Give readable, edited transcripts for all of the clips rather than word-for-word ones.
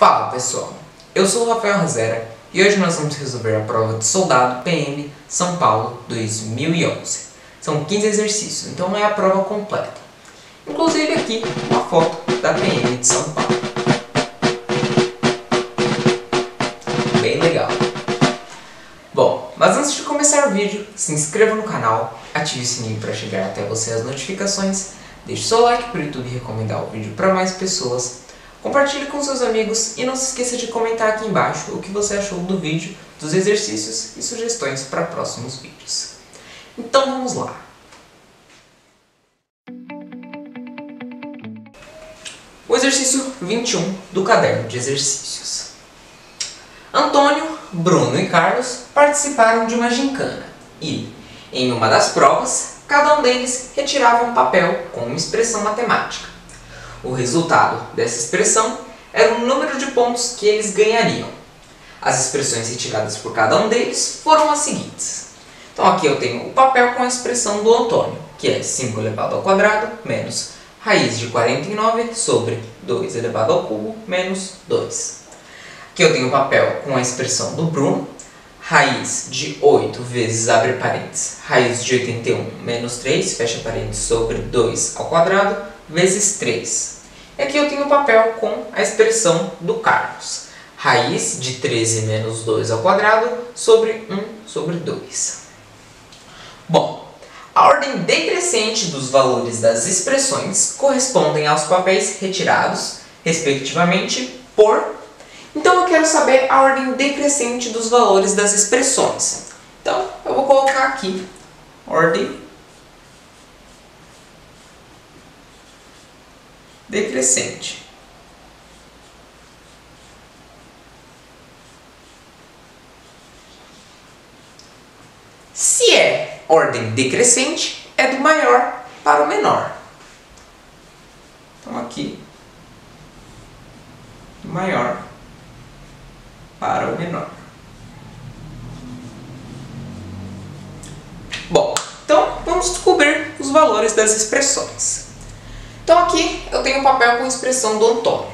Fala pessoal, eu sou o Rafael Razera e hoje nós vamos resolver a prova de soldado PM São Paulo 2011. São 15 exercícios, então não é a prova completa. Inclusive aqui uma foto da PM de São Paulo. Bem legal. Bom, mas antes de começar o vídeo, se inscreva no canal, ative o sininho para chegar até você as notificações, deixe seu like para o YouTube recomendar o vídeo para mais pessoas. Compartilhe com seus amigos e não se esqueça de comentar aqui embaixo o que você achou do vídeo, dos exercícios e sugestões para próximos vídeos. Então vamos lá! O exercício 21 do caderno de exercícios. Antônio, Bruno e Carlos participaram de uma gincana e, em uma das provas, cada um deles retirava um papel com uma expressão matemática. O resultado dessa expressão era o número de pontos que eles ganhariam. As expressões retiradas por cada um deles foram as seguintes. Então aqui eu tenho o papel com a expressão do Antônio, que é 5 elevado ao quadrado menos raiz de 49 sobre 2 elevado ao cubo menos 2. Aqui eu tenho o papel com a expressão do Bruno, raiz de 8 vezes, abre parênteses, raiz de 81 menos 3, fecha parênteses, sobre 2 ao quadrado, vezes 3. E aqui eu tenho o papel com a expressão do Carlos, raiz de 13 menos 2 ao quadrado, sobre 1 sobre 2. Bom, a ordem decrescente dos valores das expressões correspondem aos papéis retirados, respectivamente, por... Então eu quero saber a ordem decrescente dos valores das expressões. Então eu vou colocar aqui ordem decrescente. Se é ordem decrescente, é do maior para o menor. Então aqui, do maior para o menor. Bom, então vamos descobrir os valores das expressões. Então aqui eu tenho o papel com a expressão do Antônio.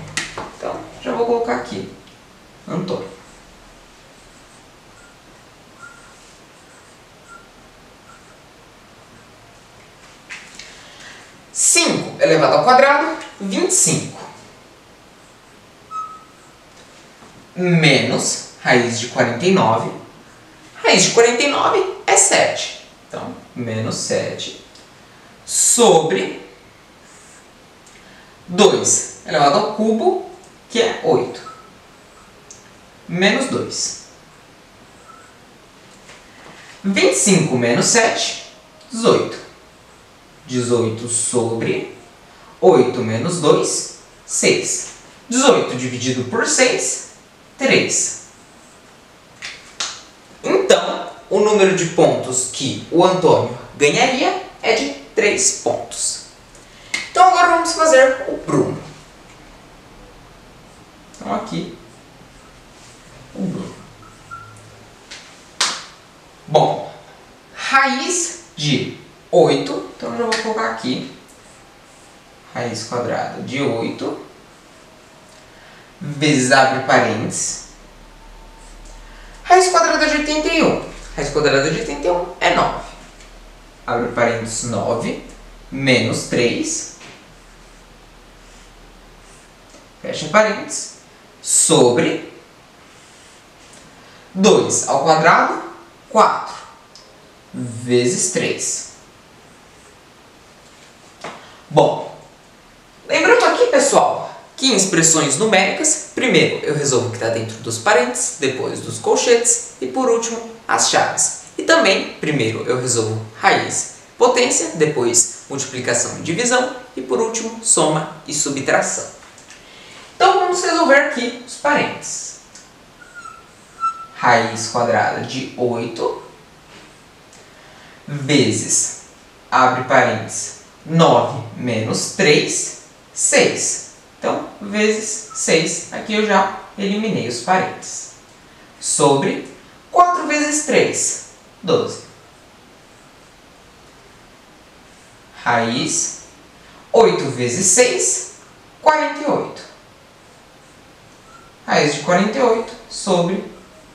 Então já vou colocar aqui Antônio. (5 elevado ao quadrado, 25. Menos raiz de 49. Raiz de 49 é 7. Então, menos 7 sobre 2 elevado ao cubo, que é 8. Menos 2. 25 menos 7, 18. 18 sobre 8 menos 2, 6. 18 dividido por 6, 3. Então, o número de pontos que o Antônio ganharia é de 3 pontos. Então agora vamos fazer o Bruno. Então aqui, o Bruno. Bom, raiz de 8, então eu já vou colocar aqui, raiz quadrada de 8, vezes, abre parênteses, raiz quadrada de 81. Raiz quadrada de 81 é 9. Abre parênteses, 9, menos 3, fecha parênteses, sobre 2 ao quadrado, 4, vezes 3. Bom, lembrando aqui, pessoal, que em expressões numéricas, primeiro eu resolvo o que está dentro dos parênteses, depois dos colchetes e por último as chaves. E também, primeiro eu resolvo raiz, potência, depois multiplicação e divisão e por último soma e subtração. Então vamos resolver aqui os parênteses. Raiz quadrada de 8 vezes, abre parênteses, 9 menos 3, 6. Então, vezes 6, aqui eu já eliminei os parênteses. Sobre 4 vezes 3, 12. Raiz 8 vezes 6, 48. raiz de 48 sobre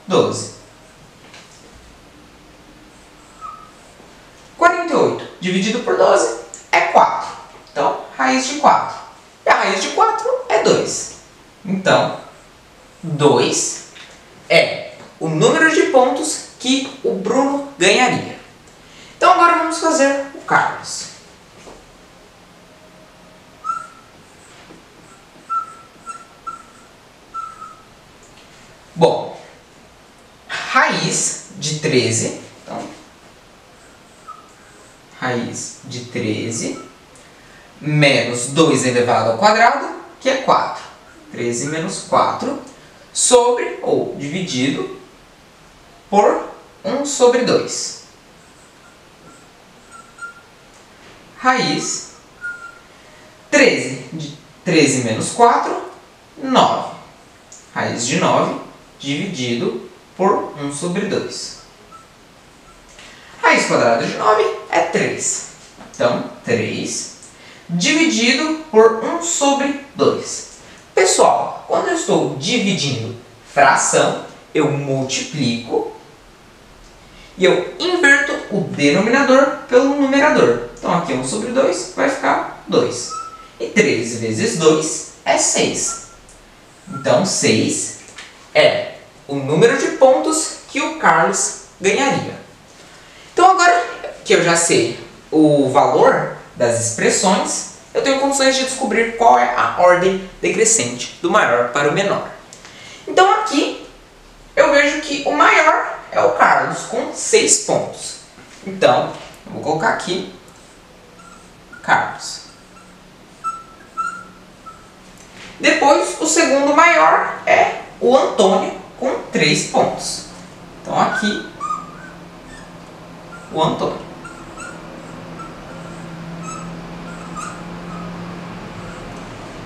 12. 48 dividido por 12 é 4. Então, raiz de 4. E a raiz de 4 é 2. Então, 2 é o número de pontos que o Bruno ganharia. Então, agora vamos fazer o Carlos. Bom, raiz de 13, então, raiz de 13 menos 2 elevado ao quadrado, que é 4. 13 menos 4 sobre, ou dividido, por 1 sobre 2. Raiz 13 menos 4, 9. Raiz de 9 dividido por 1 sobre 2. Raiz quadrada de 9 é 3. Então, 3 dividido por 1 sobre 2. Pessoal, quando eu estou dividindo fração, eu multiplico e eu inverto o denominador pelo numerador. Então, aqui 1 sobre 2 vai ficar 2. E 3 vezes 2 é 6. Então, 6 é o número de pontos que o Carlos ganharia. Então, agora que eu já sei o valor das expressões, eu tenho condições de descobrir qual é a ordem decrescente do maior para o menor. Então, aqui eu vejo que o maior é o Carlos, com 6 pontos. Então, eu vou colocar aqui Carlos. Depois, o segundo maior é o Antônio, com 3 pontos. Então, aqui, o Antônio.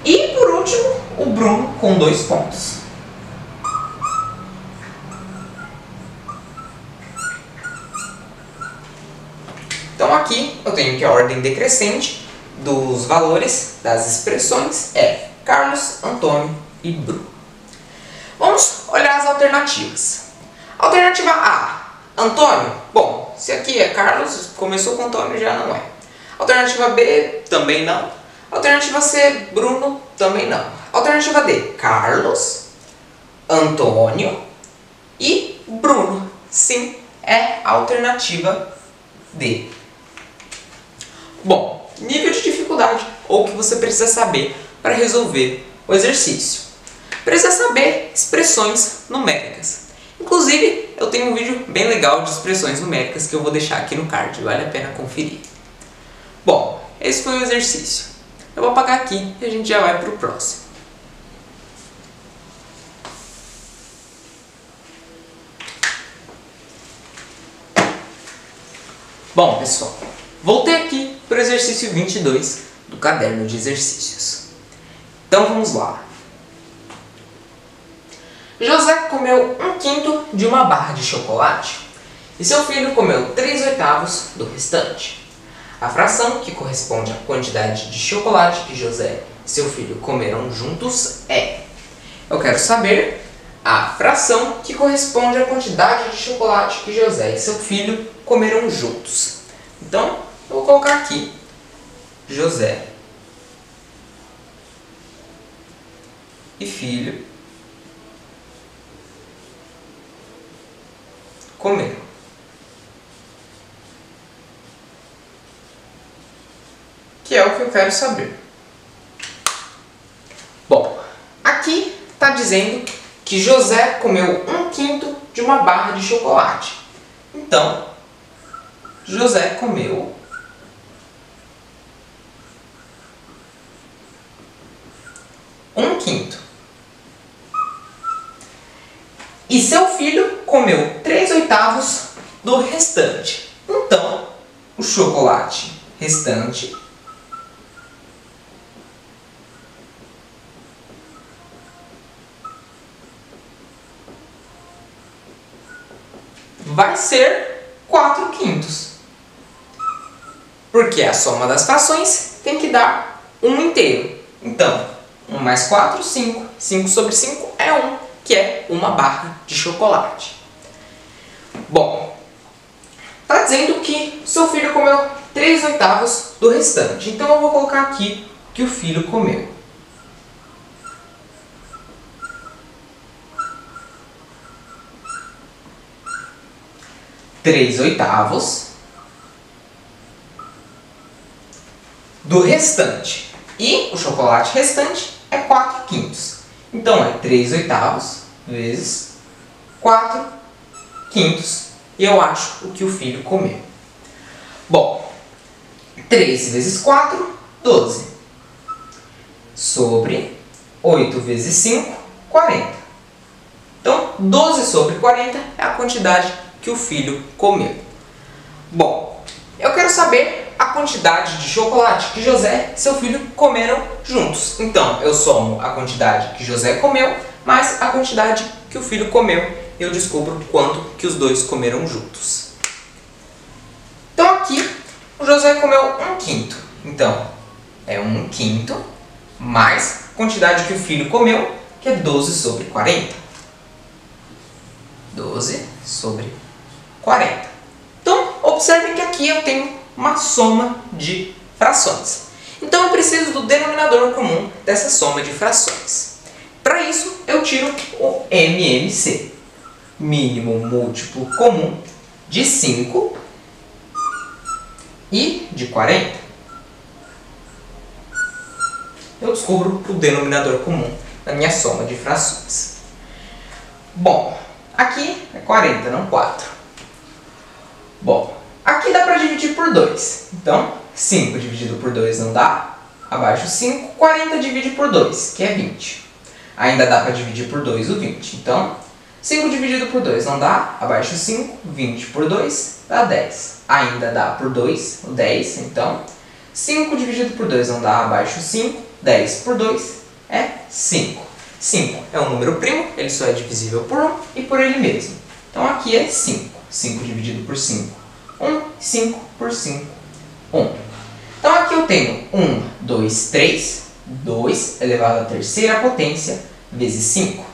E, por último, o Bruno, com 2 pontos. Então, aqui, eu tenho que a ordem decrescente dos valores das expressões é Carlos, Antônio e Bruno. Vamos olhar as alternativas. Alternativa A, Antônio. Bom, se aqui é Carlos, começou com Antônio, já não é. Alternativa B, também não. Alternativa C, Bruno, também não. Alternativa D, Carlos, Antônio e Bruno. Sim, é a alternativa D. Bom, nível de dificuldade ou o que você precisa saber para resolver o exercício. Precisa saber expressões numéricas. Inclusive, eu tenho um vídeo bem legal de expressões numéricas que eu vou deixar aqui no card, vale a pena conferir. Bom, esse foi o exercício. Eu vou apagar aqui e a gente já vai para o próximo. Bom, pessoal, voltei aqui para o exercício 22 do caderno de exercícios. Então vamos lá. José comeu 1/5 de uma barra de chocolate e seu filho comeu 3/8 do restante. A fração que corresponde à quantidade de chocolate que José e seu filho comeram juntos é... Eu quero saber a fração que corresponde à quantidade de chocolate que José e seu filho comeram juntos. Então, eu vou colocar aqui José e filho comeram. Que é o que eu quero saber. Bom, aqui está dizendo que José comeu 1/5 de uma barra de chocolate. Então, José comeu 1/5. E seu filho comeu 3/8 do restante. Então, o chocolate restante vai ser 4/5. Porque a soma das frações tem que dar 1 inteiro. Então, 1 mais 4, 5. 5 sobre 5 é 1. que é uma barra de chocolate. Bom, está dizendo que seu filho comeu 3/8 do restante. Então eu vou colocar aqui que o filho comeu. Três oitavos do restante. E o chocolate restante é 4/5. Então é 3/8 vezes 4/5. E eu acho o que o filho comeu. Bom, 3 vezes 4, 12. Sobre 8 vezes 5, 40. Então, 12 sobre 40 é a quantidade que o filho comeu. Bom, eu quero saber a quantidade de chocolate que José e seu filho comeram juntos. Então, eu somo a quantidade que José comeu mais a quantidade que o filho comeu e eu descubro quanto que os dois comeram juntos. Então aqui, o José comeu 1/5. Então, é 1/5 mais a quantidade que o filho comeu, que é 12 sobre 40. 12 sobre 40. Então, observe que aqui eu tenho uma soma de frações. Então, eu preciso do denominador comum dessa soma de frações. Para isso, eu tiro o MMC, mínimo múltiplo comum de 5 e de 40. Eu descubro o denominador comum da minha soma de frações. Bom, aqui é 40, não 4. Bom, aqui dá para dividir por 2. Então, 5 dividido por 2 não dá. Abaixo 5, 40 divide por 2, que é 20. Ainda dá para dividir por 2 o 20. Então, 5 dividido por 2 não dá. Abaixo 5, 20 por 2 dá 10. Ainda dá por 2 o 10. Então, 5 dividido por 2 não dá. Abaixo 5, 10 por 2 é 5. 5 é um número primo, ele só é divisível por 1 e por ele mesmo. Então, aqui é 5. 5 dividido por 5, 1. 5 por 5, 1. Então, aqui eu tenho 1, 2, 3. 2 elevado à terceira potência vezes 5.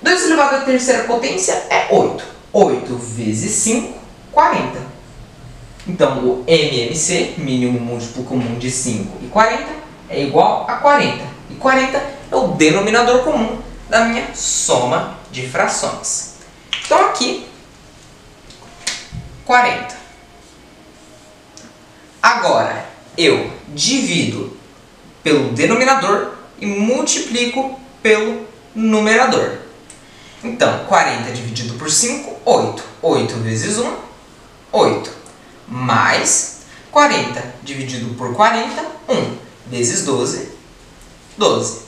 2 elevado à terceira potência é 8. 8 vezes 5, 40. Então, o MMC, mínimo múltiplo comum de 5 e 40, é igual a 40. E 40 é o denominador comum da minha soma de frações. Então, aqui, 40. Agora, eu divido pelo denominador e multiplico pelo numerador. Então, 40 dividido por 5, 8. 8 vezes 1, 8. Mais 40 dividido por 40, 1. Vezes 12, 12.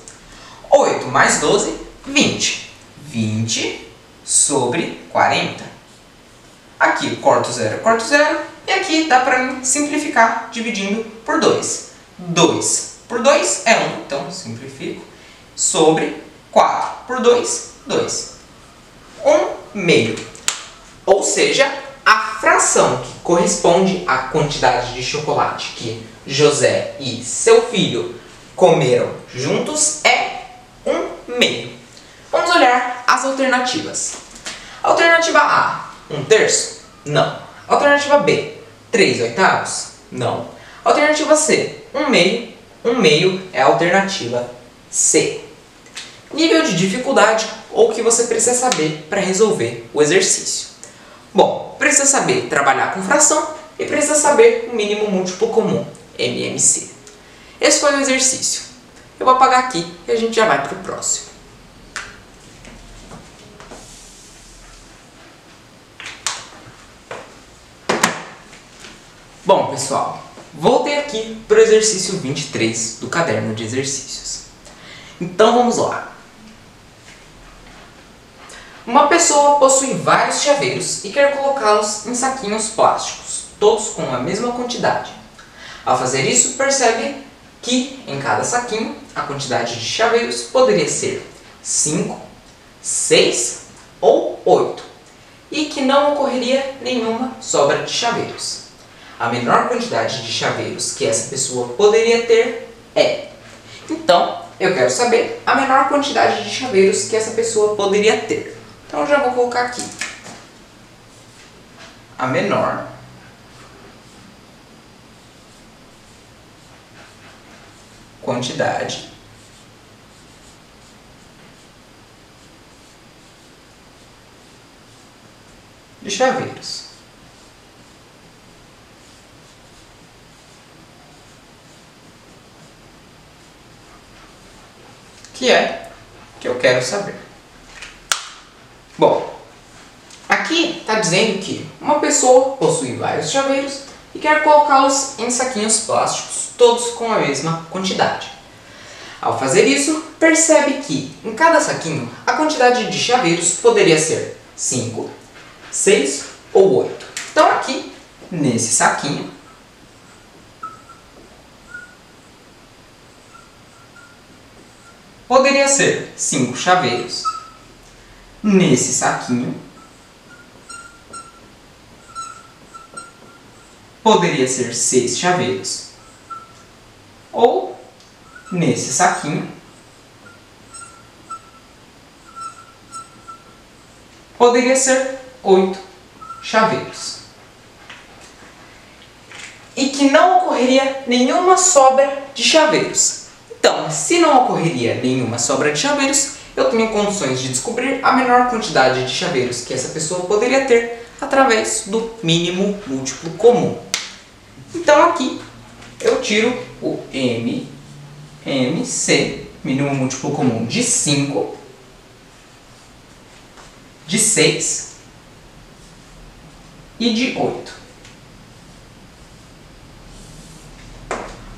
8 mais 12, 20. 20 sobre 40. Aqui, corto 0, corto 0. E aqui dá para mim simplificar dividindo por 2. 2 por 2 é 1, então simplifico. Sobre 4 por 2, 2. 1/2. Ou seja, a fração que corresponde à quantidade de chocolate que José e seu filho comeram juntos é 1/2. Vamos olhar as alternativas. Alternativa A, 1/3? Não. Alternativa B, 3/8? Não. Alternativa C, 1/2? 1/2 é a alternativa C. Nível de dificuldade ou o que você precisa saber para resolver o exercício. Bom, precisa saber trabalhar com fração e precisa saber o mínimo múltiplo comum, MMC. Esse foi o exercício. Eu vou apagar aqui e a gente já vai para o próximo. Bom, pessoal, voltei aqui para o exercício 23 do caderno de exercícios. Então vamos lá. Uma pessoa possui vários chaveiros e quer colocá-los em saquinhos plásticos, todos com a mesma quantidade. Ao fazer isso, percebe que em cada saquinho a quantidade de chaveiros poderia ser 5, 6 ou 8 e que não ocorreria nenhuma sobra de chaveiros. A menor quantidade de chaveiros que essa pessoa poderia ter é. Então, eu quero saber a menor quantidade de chaveiros que essa pessoa poderia ter. Então eu já vou colocar aqui a menor quantidade de chaveiros. Que é que eu quero saber. Bom, aqui está dizendo que uma pessoa possui vários chaveiros e quer colocá-los em saquinhos plásticos, todos com a mesma quantidade. Ao fazer isso, percebe que em cada saquinho a quantidade de chaveiros poderia ser 5, 6 ou 8. Então aqui, nesse saquinho, poderia ser 5 chaveiros. Nesse saquinho, poderia ser 6 chaveiros. Ou, nesse saquinho, poderia ser 8 chaveiros. E que não ocorreria nenhuma sobra de chaveiros. Então, se não ocorreria nenhuma sobra de chaveiros, eu tenho condições de descobrir a menor quantidade de chaveiros que essa pessoa poderia ter através do mínimo múltiplo comum. Então aqui eu tiro o MMC, mínimo múltiplo comum, de 5, de 6 e de 8.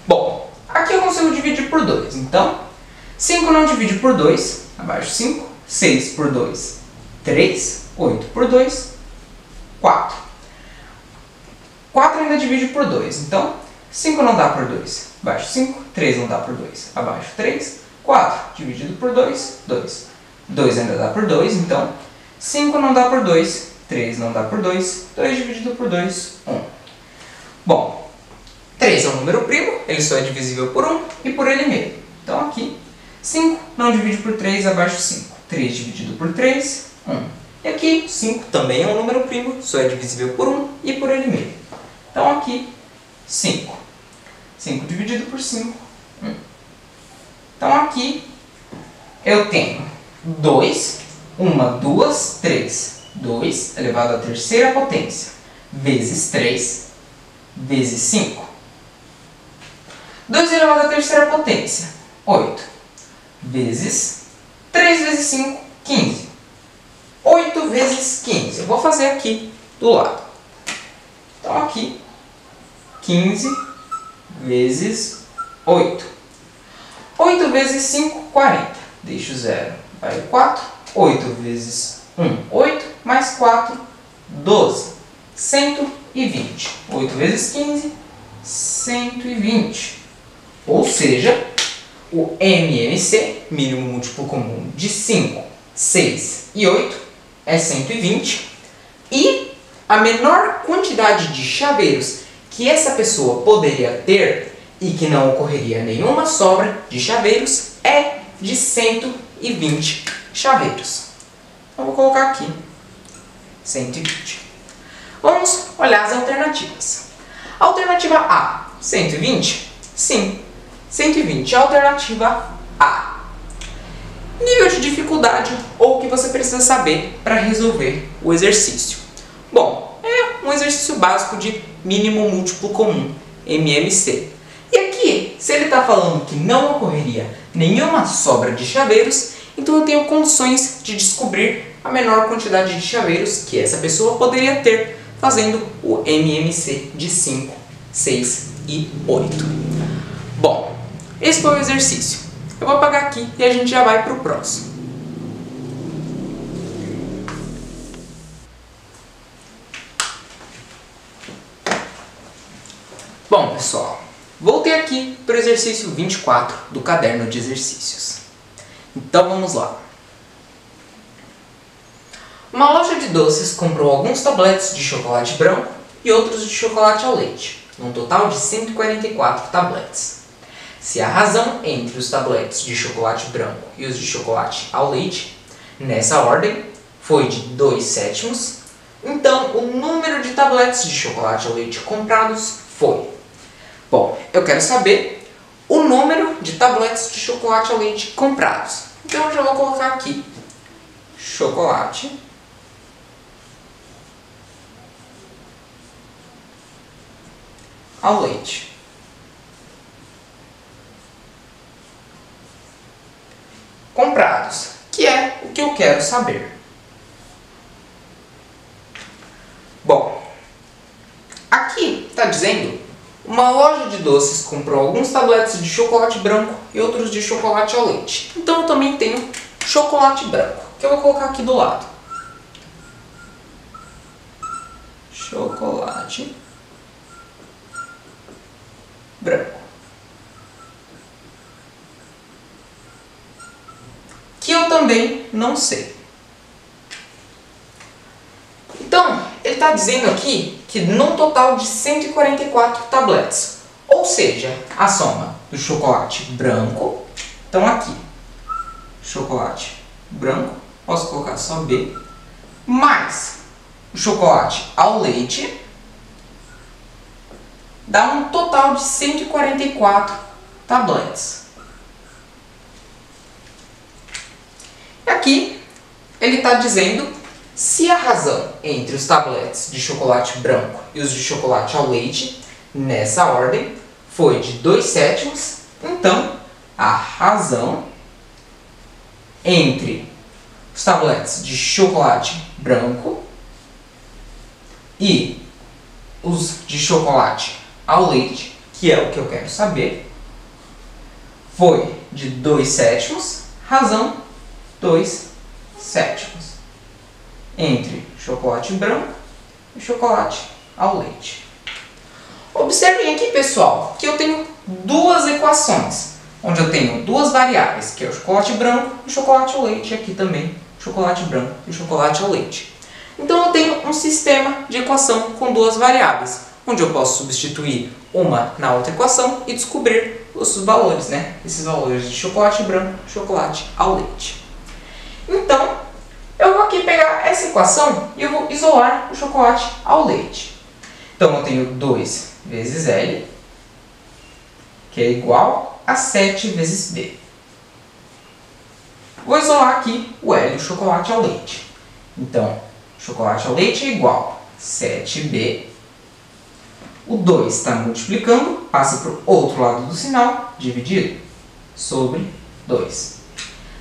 Bom, aqui eu consigo dividir por 2. Então, 5 não divide por 2, abaixo 5. 6 por 2, 3. 8 por 2, 4. 4 ainda divide por 2. Então, 5 não dá por 2, abaixo 5. 3 não dá por 2, abaixo 3. 4 dividido por 2, 2. 2 ainda dá por 2, então 5 não dá por 2, 3 não dá por 2, 2 dividido por 2, 1. Bom, 3 é um número primo, ele só é divisível por 1 e por ele mesmo. Então aqui, 5 não divide por 3, abaixo 5. 3 dividido por 3, 1. E aqui, 5 também é um número primo, só é divisível por 1 e por ele mesmo. Então aqui, 5. 5 dividido por 5, 1. Então aqui, eu tenho 2, 1, 2, 3. 2 elevado à terceira potência, vezes 3, vezes 5. 2 elevado à terceira potência, 8, vezes 3 vezes 5, 15. 8 vezes 15. Eu vou fazer aqui do lado. Então aqui, 15 vezes 8. 8 vezes 5, 40. Deixo o 0, vai o 4. 8 vezes 1, 8. Mais 4, 12. 120. 8 vezes 15, 120. Ou seja, o MMC, mínimo múltiplo comum de 5, 6 e 8, é 120. E a menor quantidade de chaveiros que essa pessoa poderia ter e que não ocorreria nenhuma sobra de chaveiros é de 120 chaveiros. Então vou colocar aqui 120. Vamos olhar as alternativas. Alternativa A, 120? Sim, 120 é a alternativa A. Nível de dificuldade ou o que você precisa saber para resolver o exercício. Bom, é um exercício básico de mínimo múltiplo comum, MMC. E aqui, se ele está falando que não ocorreria nenhuma sobra de chaveiros, então eu tenho condições de descobrir a menor quantidade de chaveiros que essa pessoa poderia ter fazendo o MMC de 5, 6 e 8. Bom, esse foi o exercício. Eu vou apagar aqui e a gente já vai para o próximo. Bom, pessoal, voltei aqui para o exercício 24 do caderno de exercícios. Então vamos lá. Uma loja de doces comprou alguns tabletes de chocolate branco e outros de chocolate ao leite, num total de 144 tabletes. se a razão entre os tabletes de chocolate branco e os de chocolate ao leite, nessa ordem, foi de 2/7, então o número de tabletes de chocolate ao leite comprados foi. Bom, eu quero saber o número de tabletes de chocolate ao leite comprados. Então eu já vou colocar aqui chocolate ao leite. Comprados, que é o que eu quero saber. Bom, aqui está dizendo: uma loja de doces comprou alguns tabletes de chocolate branco e outros de chocolate ao leite. Então eu também tenho chocolate branco, que eu vou colocar aqui do lado. Chocolate branco. Que eu também não sei. Então, ele está dizendo aqui que num total de 144 tabletes, ou seja, a soma do chocolate branco, então aqui, chocolate branco, posso colocar só B, mais o chocolate ao leite, dá um total de 144 tabletes. E aqui ele está dizendo se a razão entre os tabletes de chocolate branco e os de chocolate ao leite, nessa ordem, foi de 2/7, então a razão entre os tabletes de chocolate branco e os de chocolate ao leite, que é o que eu quero saber, foi de 2/7, razão 2/7, entre chocolate branco e chocolate ao leite. Observem aqui, pessoal, que eu tenho duas equações, onde eu tenho duas variáveis, que é o chocolate branco e o chocolate ao leite, e aqui também chocolate branco e chocolate ao leite. Então eu tenho um sistema de equação com duas variáveis, onde eu posso substituir uma na outra equação e descobrir os valores, né? Esses valores de chocolate branco e chocolate ao leite. Então, eu vou aqui pegar essa equação e eu vou isolar o chocolate ao leite. Então eu tenho 2 vezes L, que é igual a 7 vezes B. Vou isolar aqui o L, o chocolate ao leite. Então, chocolate ao leite é igual a 7B. O 2 está multiplicando, passa para o outro lado do sinal, dividido, sobre 2.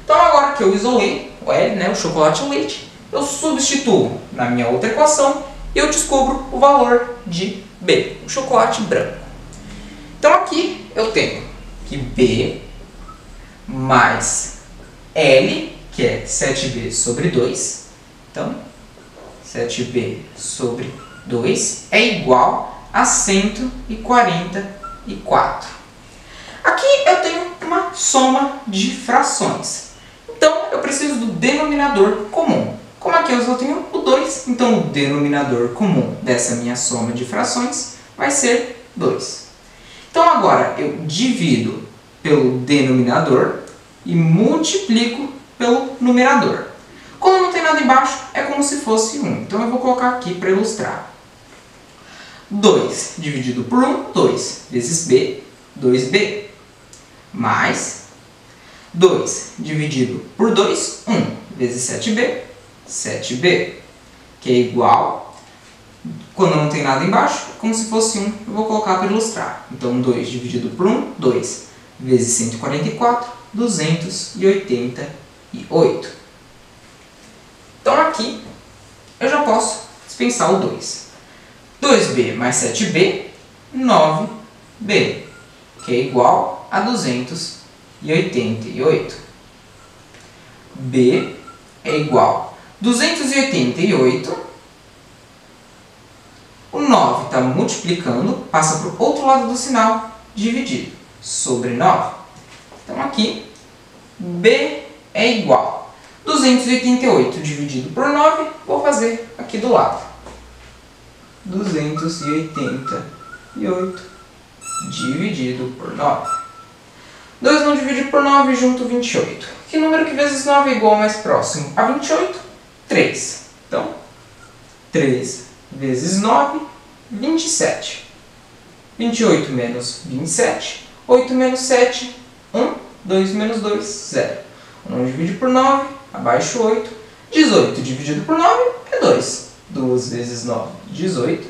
Então, agora que eu isolei o L, né, o chocolate ao leite, eu substituo na minha outra equação e eu descubro o valor de B, o chocolate branco. Então, aqui eu tenho que B mais L, que é 7B sobre 2. Então, 7B sobre 2 é igual a 144. Aqui eu tenho uma soma de frações. Então, eu preciso do denominador comum. Como aqui eu só tenho o 2, então o denominador comum dessa minha soma de frações vai ser 2. Então, agora eu divido pelo denominador e multiplico pelo numerador. Como não tem nada embaixo, é como se fosse 1. Então, eu vou colocar aqui para ilustrar. 2 dividido por 1, 2 vezes B, 2B. Mais 2 dividido por 2, 1 vezes 7B, 7B. Que é igual, quando não tem nada embaixo, é como se fosse 1. Eu vou colocar para ilustrar. Então, 2 dividido por 1, 2 vezes 144, 288. Então, aqui eu já posso dispensar o 2. 2B mais 7B, 9B, que é igual a 288. B é igual a 288. O 9 está multiplicando, passa para o outro lado do sinal, dividido, sobre 9. Então, aqui, B é igual a 288 dividido por 9, vou fazer aqui do lado. 288 dividido por 9. 2 não divide por 9, junto 28. Que número que vezes 9 é igual ao mais próximo a 28? 3. Então, 3 vezes 9, 27. 28 menos 27, 8 menos 7, 1, 2 menos 2, 0. 1 não divide por 9, abaixo 8. 18 dividido por 9 é 2. 2 vezes 9, 18.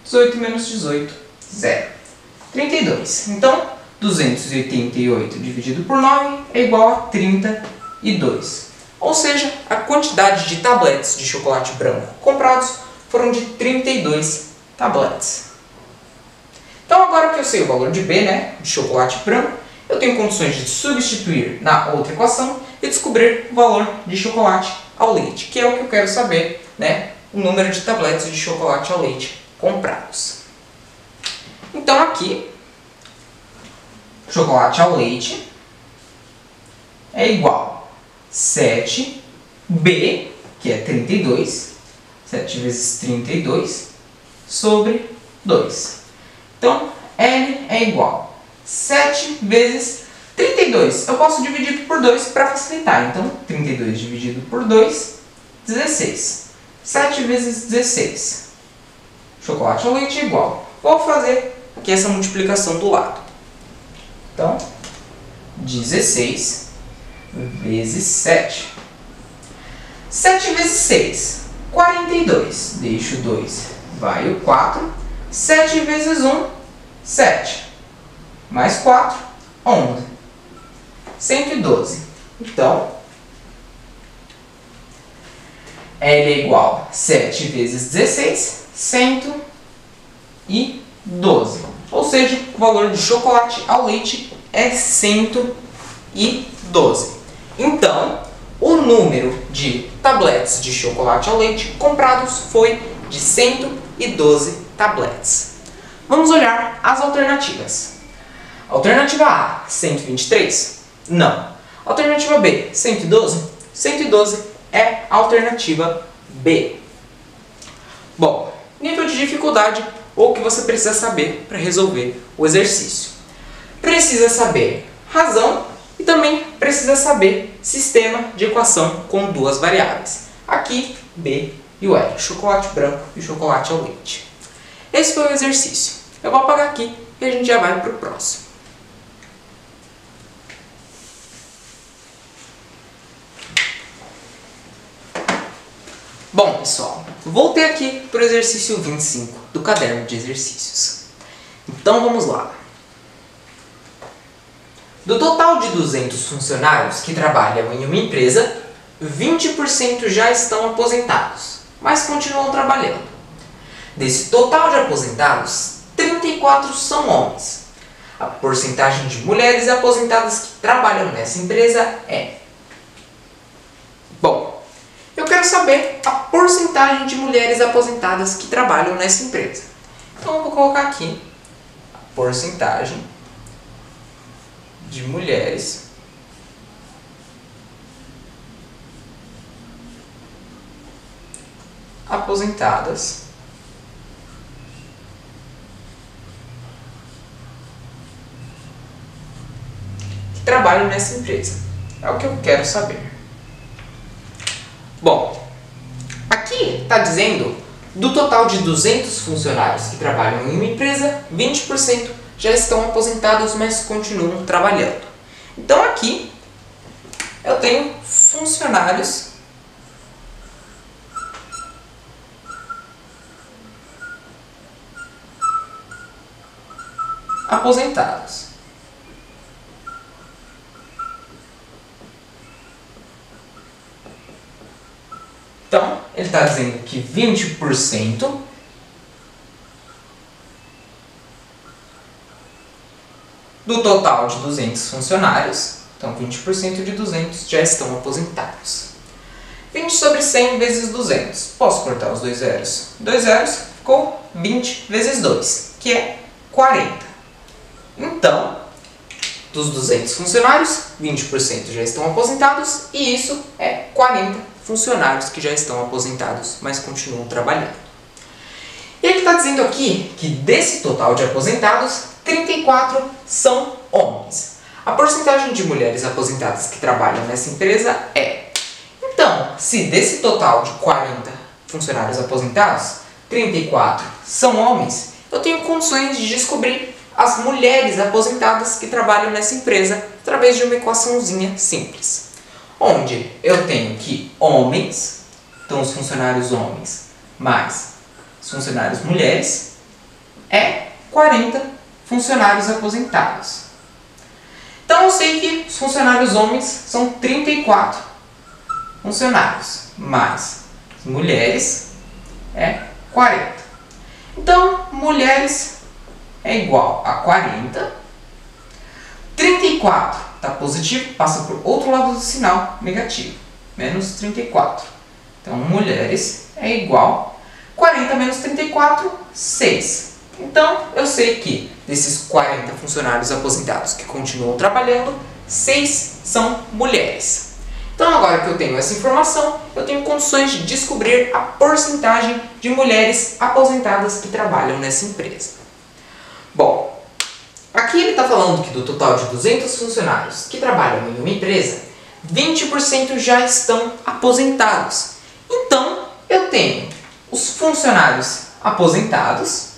18 menos 18, 0. 32. Então, 288 dividido por 9 é igual a 32. Ou seja, a quantidade de tabletes de chocolate branco comprados foram de 32 tabletes. Então, agora que eu sei o valor de B, né, de chocolate branco, eu tenho condições de substituir na outra equação e descobrir o valor de chocolate ao leite, que é o que eu quero saber, né, o número de tabletes de chocolate ao leite comprados. Então, aqui, chocolate ao leite é igual a 7B, que é 32, 7 vezes 32, sobre 2. Então, L é igual a 7 vezes 32. Eu posso dividir por 2 para facilitar. Então, 32 dividido por 2, 16. 7 vezes 16. Chocolate ao leite é igual. Vou fazer aqui essa multiplicação do lado. Então, 16 vezes 7. 7 vezes 6, 42. Deixo 2, vai o 4. 7 vezes 1, 7. Mais 4, 11. 112. Então, L é igual a 7 vezes 16, 112. Ou seja, o valor de chocolate ao leite é 112. Então, o número de tabletes de chocolate ao leite comprados foi de 112 tabletes. Vamos olhar as alternativas. Alternativa A, 123? Não. Alternativa B, 112? 112 é a alternativa B. Bom, nível de dificuldade ou o que você precisa saber para resolver o exercício. Precisa saber razão e também precisa saber sistema de equação com duas variáveis. Aqui, B e o L, chocolate branco e chocolate ao leite. Esse foi o exercício. Eu vou apagar aqui e a gente já vai para o próximo. Bom, pessoal, voltei aqui para o exercício 25 do caderno de exercícios. Então vamos lá. Do total de 200 funcionários que trabalham em uma empresa, 20% já estão aposentados, mas continuam trabalhando. Desse total de aposentados, 34 são homens. A porcentagem de mulheres aposentadas que trabalham nessa empresa é... Bom, eu quero saber a porcentagem de mulheres aposentadas que trabalham nessa empresa. Então eu vou colocar aqui a porcentagem de mulheres aposentadas que trabalham nessa empresa. É o que eu quero saber. Bom, aqui está dizendo do total de 200 funcionários que trabalham em uma empresa, 20% já estão aposentados, mas continuam trabalhando. Então aqui eu tenho funcionários aposentados. Então, ele está dizendo que 20% do total de 200 funcionários, então 20% de 200 já estão aposentados. 20 sobre 100 vezes 200. Posso cortar os dois zeros? Dois zeros, ficou 20 vezes 2, que é 40. Então, dos 200 funcionários, 20% já estão aposentados e isso é 40 funcionários que já estão aposentados, mas continuam trabalhando. E ele está dizendo aqui que desse total de aposentados, 34 são homens. A porcentagem de mulheres aposentadas que trabalham nessa empresa é... Então, se desse total de 40 funcionários aposentados, 34 são homens, eu tenho condições de descobrir as mulheres aposentadas que trabalham nessa empresa através de uma equaçãozinha simples. Onde eu tenho que homens, então os funcionários homens, mais os funcionários mulheres, é 40 funcionários aposentados. Então eu sei que os funcionários homens são 34 funcionários, mais as mulheres é 40. Então, mulheres é igual a 40. 34 está positivo, passa para o outro lado do sinal negativo, menos 34. Então, mulheres é igual a 40 menos 34, 6. Então, eu sei que desses 40 funcionários aposentados que continuam trabalhando, 6 são mulheres. Então, agora que eu tenho essa informação, eu tenho condições de descobrir a porcentagem de mulheres aposentadas que trabalham nessa empresa. Bom, aqui ele está falando que do total de 200 funcionários que trabalham em uma empresa, 20% já estão aposentados. Então, eu tenho os funcionários aposentados,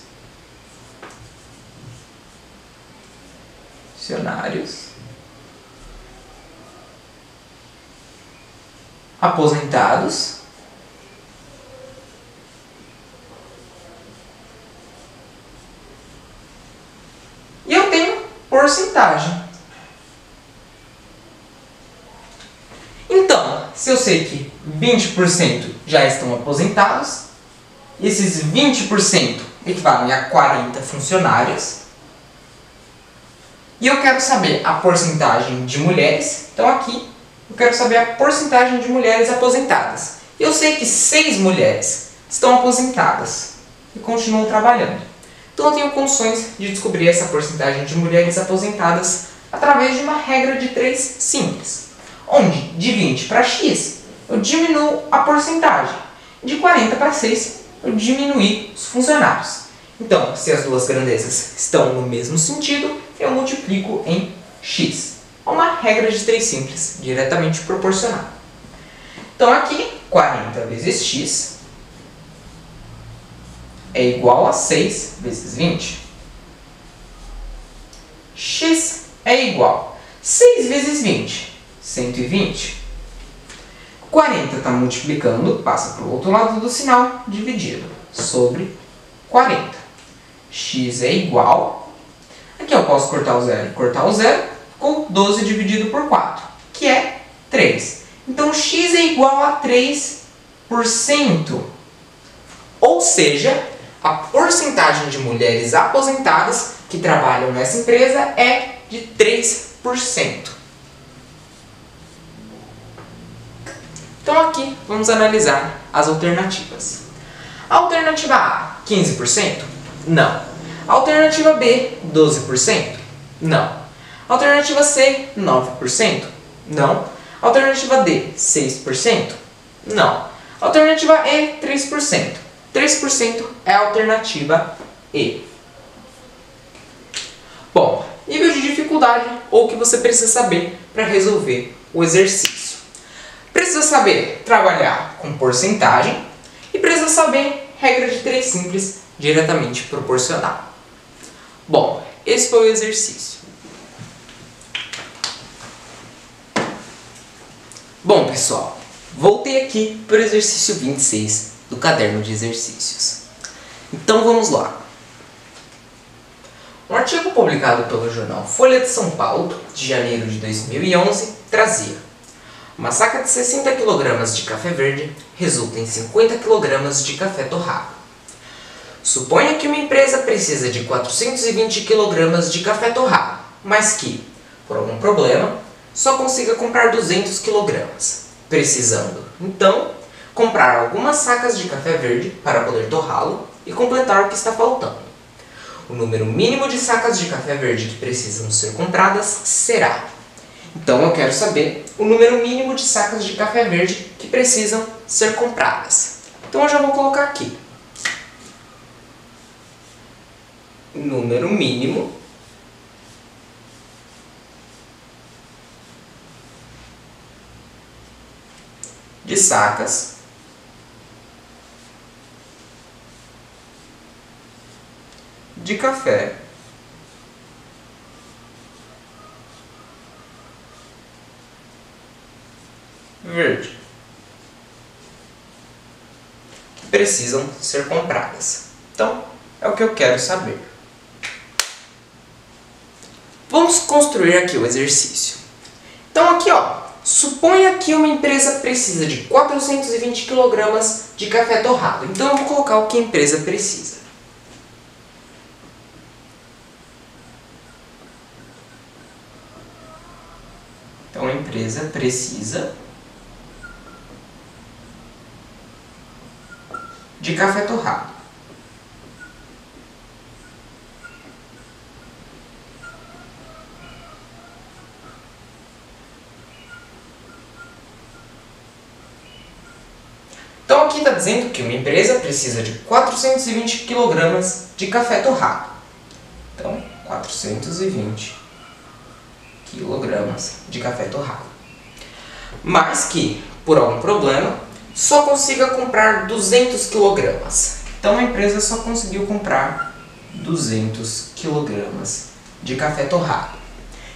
e eu tenho porcentagem. Então, se eu sei que 20% já estão aposentados, esses 20% equivalem a 40 funcionários, e eu quero saber a porcentagem de mulheres, então aqui eu quero saber a porcentagem de mulheres aposentadas. E eu sei que 6 mulheres estão aposentadas e continuam trabalhando. Então eu tenho condições de descobrir essa porcentagem de mulheres aposentadas através de uma regra de 3 simples. Onde de 20 para x eu diminuo a porcentagem, de 40 para 6 eu diminuí os funcionários. Então, se as duas grandezas estão no mesmo sentido, eu multiplico em x. É uma regra de 3 simples, diretamente proporcional. Então aqui, 40 vezes x é igual a 6 vezes 20. X é igual a 6 vezes 20, 120. 40 está multiplicando, passa para o outro lado do sinal, dividido, sobre 40. X é igual, aqui eu posso cortar o zero e cortar o zero, com 12 dividido por 4, que é 3. Então, x é igual a 3%. Ou seja, a porcentagem de mulheres aposentadas que trabalham nessa empresa é de 3%. Então, aqui vamos analisar as alternativas. A alternativa A, 15%? Não. A alternativa B, 12%? Não. Alternativa C, 9%? Não. Alternativa D, 6%? Não. Alternativa E, 3%. 3% é a alternativa E. Bom, nível de dificuldade ou o que você precisa saber para resolver o exercício. Precisa saber trabalhar com porcentagem e precisa saber regra de 3 simples diretamente proporcional. Bom, esse foi o exercício. Bom, pessoal, voltei aqui para o exercício 26 do caderno de exercícios. Então vamos lá. Um artigo publicado pelo jornal Folha de São Paulo, de janeiro de 2011, trazia: uma saca de 60 kg de café verde resulta em 50 kg de café torrado. Suponha que uma empresa precisa de 420 kg de café torrado, mas que, por algum problema, só consiga comprar 200 kg, precisando, então, comprar algumas sacas de café verde para poder torrá-lo e completar o que está faltando. O número mínimo de sacas de café verde que precisam ser compradas será... Então eu quero saber o número mínimo de sacas de café verde que precisam ser compradas. Então eu já vou colocar aqui. Número mínimo de sacas de café verde que precisam ser compradas. Então, é o que eu quero saber. Vamos construir aqui o exercício. Então aqui, suponha que uma empresa precisa de 420 kg de café torrado. Então eu vou colocar o que a empresa precisa. Então a empresa precisa de café torrado. Então aqui está dizendo que uma empresa precisa de 420 kg de café torrado. Então, 420 kg de café torrado. Mas que, por algum problema, só consiga comprar 200 kg. Então a empresa só conseguiu comprar 200 kg de café torrado.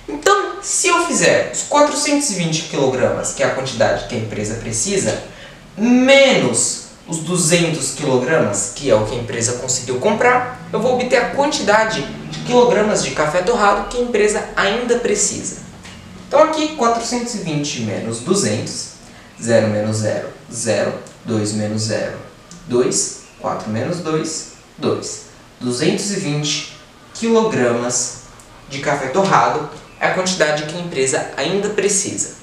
Então, se eu fizer os 420 kg, que é a quantidade que a empresa precisa, menos os 200 kg, que é o que a empresa conseguiu comprar, eu vou obter a quantidade de quilogramas de café torrado que a empresa ainda precisa. Então aqui, 420 menos 200, 0 menos 0, 0, 2 menos 0, 2, 4 menos 2, 2. 220 kg de café torrado é a quantidade que a empresa ainda precisa.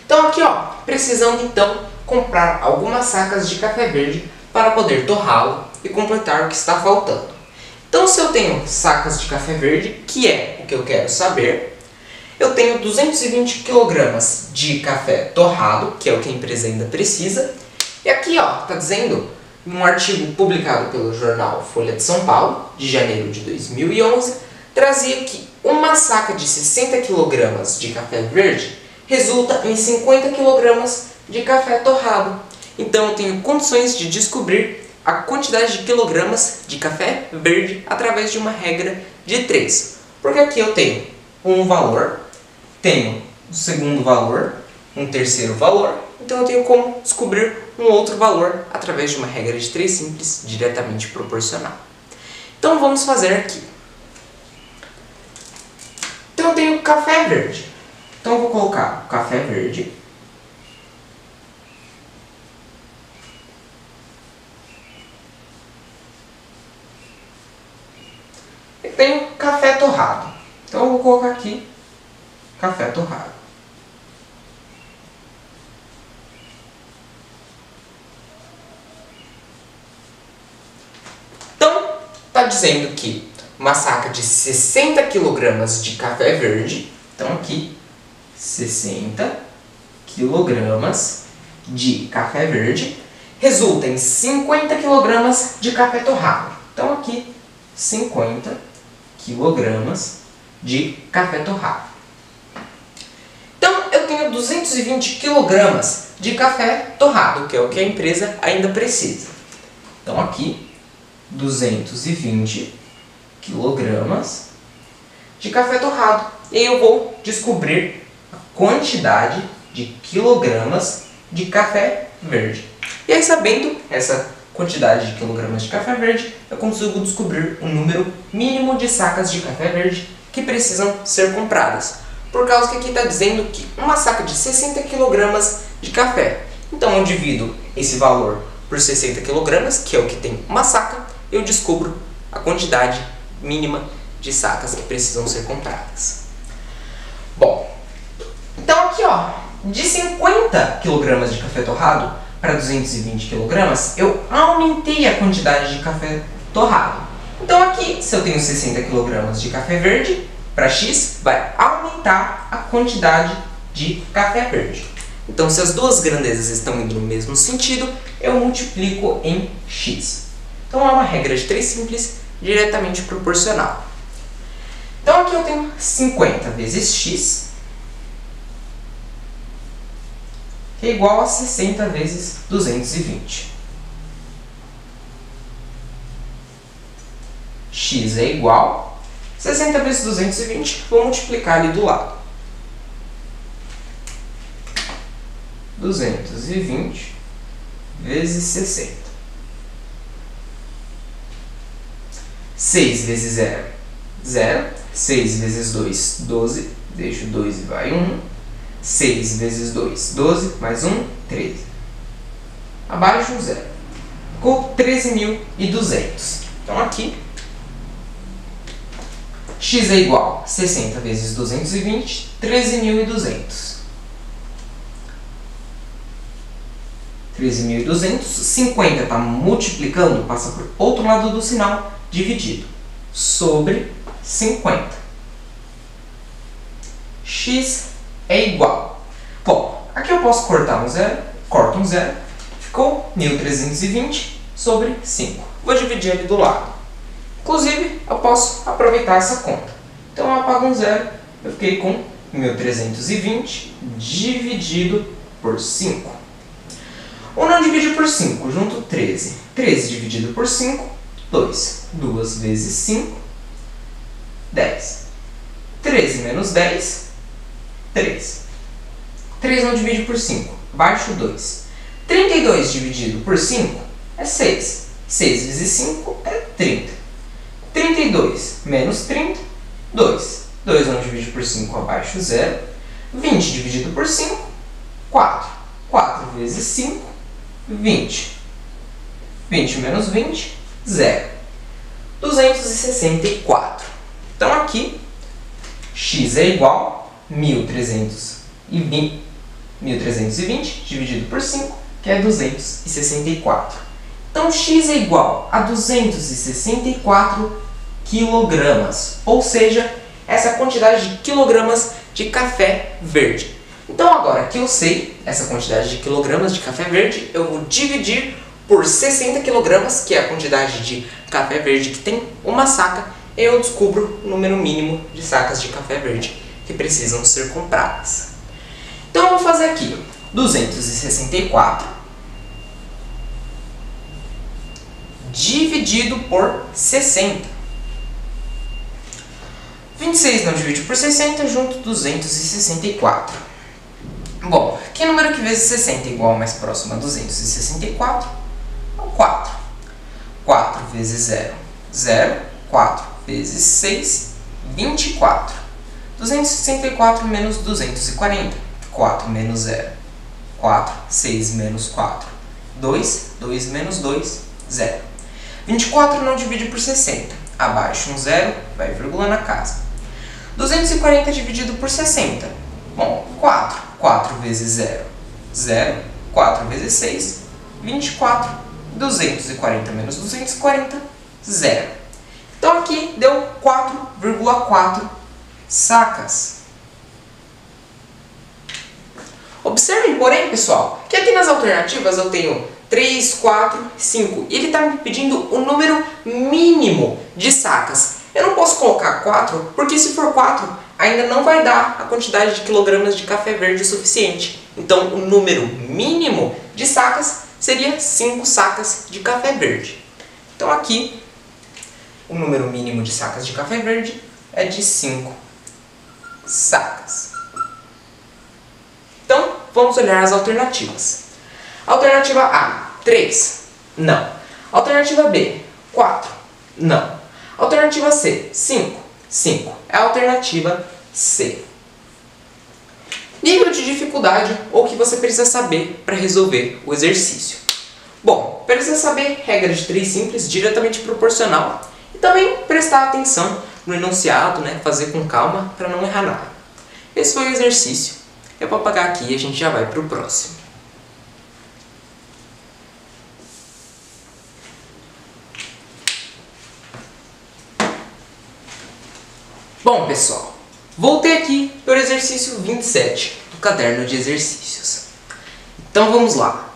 Então aqui, precisando então comprar algumas sacas de café verde para poder torrá-lo e completar o que está faltando. Então, se eu tenho sacas de café verde, que é o que eu quero saber, eu tenho 220 kg de café torrado, que é o que a empresa ainda precisa. E aqui, está dizendo, em um artigo publicado pelo jornal Folha de São Paulo, de janeiro de 2011, trazia que uma saca de 60 kg de café verde resulta em 50 kg de café torrado. Então eu tenho condições de descobrir a quantidade de quilogramas de café verde através de uma regra de 3. Porque aqui eu tenho um valor, tenho um segundo valor, um terceiro valor, então eu tenho como descobrir um outro valor através de uma regra de 3 simples, diretamente proporcional. Então vamos fazer aqui. Então eu tenho café verde. Então eu vou colocar café verde e tenho café torrado. Então eu vou colocar aqui café torrado. Então, está dizendo que uma saca de 60 kg de café verde, então aqui 60 kg de café verde, resulta em 50 kg de café torrado. Então aqui 50 kg de café torrado. Então eu tenho 220 kg de café torrado, que é o que a empresa ainda precisa. Então aqui 220 kg de café torrado. E aí eu vou descobrir a quantidade de quilogramas de café verde. E aí, sabendo essa quantidade de quilogramas de café verde, eu consigo descobrir o número mínimo de sacas de café verde que precisam ser compradas. Por causa que aqui está dizendo que uma saca de 60 kg de café. Então eu divido esse valor por 60 kg, que é o que tem uma saca, eu descubro a quantidade mínima de sacas que precisam ser compradas. Bom, então aqui de 50 kg de café torrado para 220 kg, eu aumentei a quantidade de café torrado. Então aqui, se eu tenho 60 kg de café verde, para X, vai aumentar a quantidade de café verde. Então, se as duas grandezas estão indo no mesmo sentido, eu multiplico em X. Então, é uma regra de 3 simples, diretamente proporcional. Então, aqui eu tenho 50 vezes X, que é igual a 60 vezes 220. X é igual a 60 vezes 220, vou multiplicar ali do lado. 220 vezes 60. 6 vezes 0, 0. 6 vezes 2, 12. Deixo 2 e vai 1. 6 vezes 2, 12. Mais 1, 13. Abaixo 0. Ficou 13.200. Então aqui, x é igual a 60 vezes 220, 13.200. 13.200, 50 está multiplicando, passa para o outro lado do sinal, dividido, sobre 50. X é igual. Bom, aqui eu posso cortar um zero, corto um zero, ficou 1.320 sobre 5. Vou dividir ali do lado. Inclusive, eu posso aproveitar essa conta. Então eu apago um zero, eu fiquei com 1.320 dividido por 5. Ou não dividir por 5, junto 13. 13 dividido por 5, 2. 2 vezes 5, 10. 13 menos 10, 3. 3 não divide por 5, abaixo 2. 32 dividido por 5 é 6. 6 vezes 5 é 30. 32 menos 30, 2. 2 não divide por 5, abaixo 0. 20 dividido por 5, 4. 4 vezes 5, 20. 20 menos 20, 0. 264. Então aqui, x é igual a 1.320 dividido por 5, que é 264. Então x é igual a 264 quilogramas, ou seja, essa quantidade de quilogramas de café verde. Então agora que eu sei essa quantidade de quilogramas de café verde, eu vou dividir por 60 quilogramas, que é a quantidade de café verde que tem uma saca, e eu descubro o número mínimo de sacas de café verde que precisam ser compradas. Então eu vou fazer aqui 264 dividido por 60. 26 não divide por 60, junto 264. Bom, que número que vezes 60 é igual ao mais próximo a 264? É o 4. 4 vezes 0, 0. 4 vezes 6, 24. 264 menos 240. 4 menos 0. 4. 6 menos 4. 2. 2 menos 2, 0. 24 não divide por 60. Abaixo um 0, vai vírgula na casa. 240 dividido por 60. Bom, 4. 4 vezes 0, 0. 4 vezes 6, 24. 240 menos 240, 0. Então aqui deu 4,4 sacas. Observem, porém, pessoal, que aqui nas alternativas eu tenho 3, 4, 5. E ele está me pedindo o número mínimo de sacas. Eu não posso colocar 4, porque se for 4, ainda não vai dar a quantidade de quilogramas de café verde suficiente. Então, o número mínimo de sacas seria 5 sacas de café verde. Então, aqui, o número mínimo de sacas de café verde é de 5 sacas. Então, vamos olhar as alternativas. Alternativa A, 3. Não. Alternativa B, 4. Não. Alternativa C, 5. 5. É a alternativa C. Nível de dificuldade ou o que você precisa saber para resolver o exercício. Bom, precisa saber regra de 3 simples, diretamente proporcional. E também prestar atenção no enunciado, né? Fazer com calma para não errar nada. Esse foi o exercício. Eu vou apagar aqui e a gente já vai para o próximo. Bom, pessoal, voltei aqui para o exercício 27 do caderno de exercícios. Então vamos lá.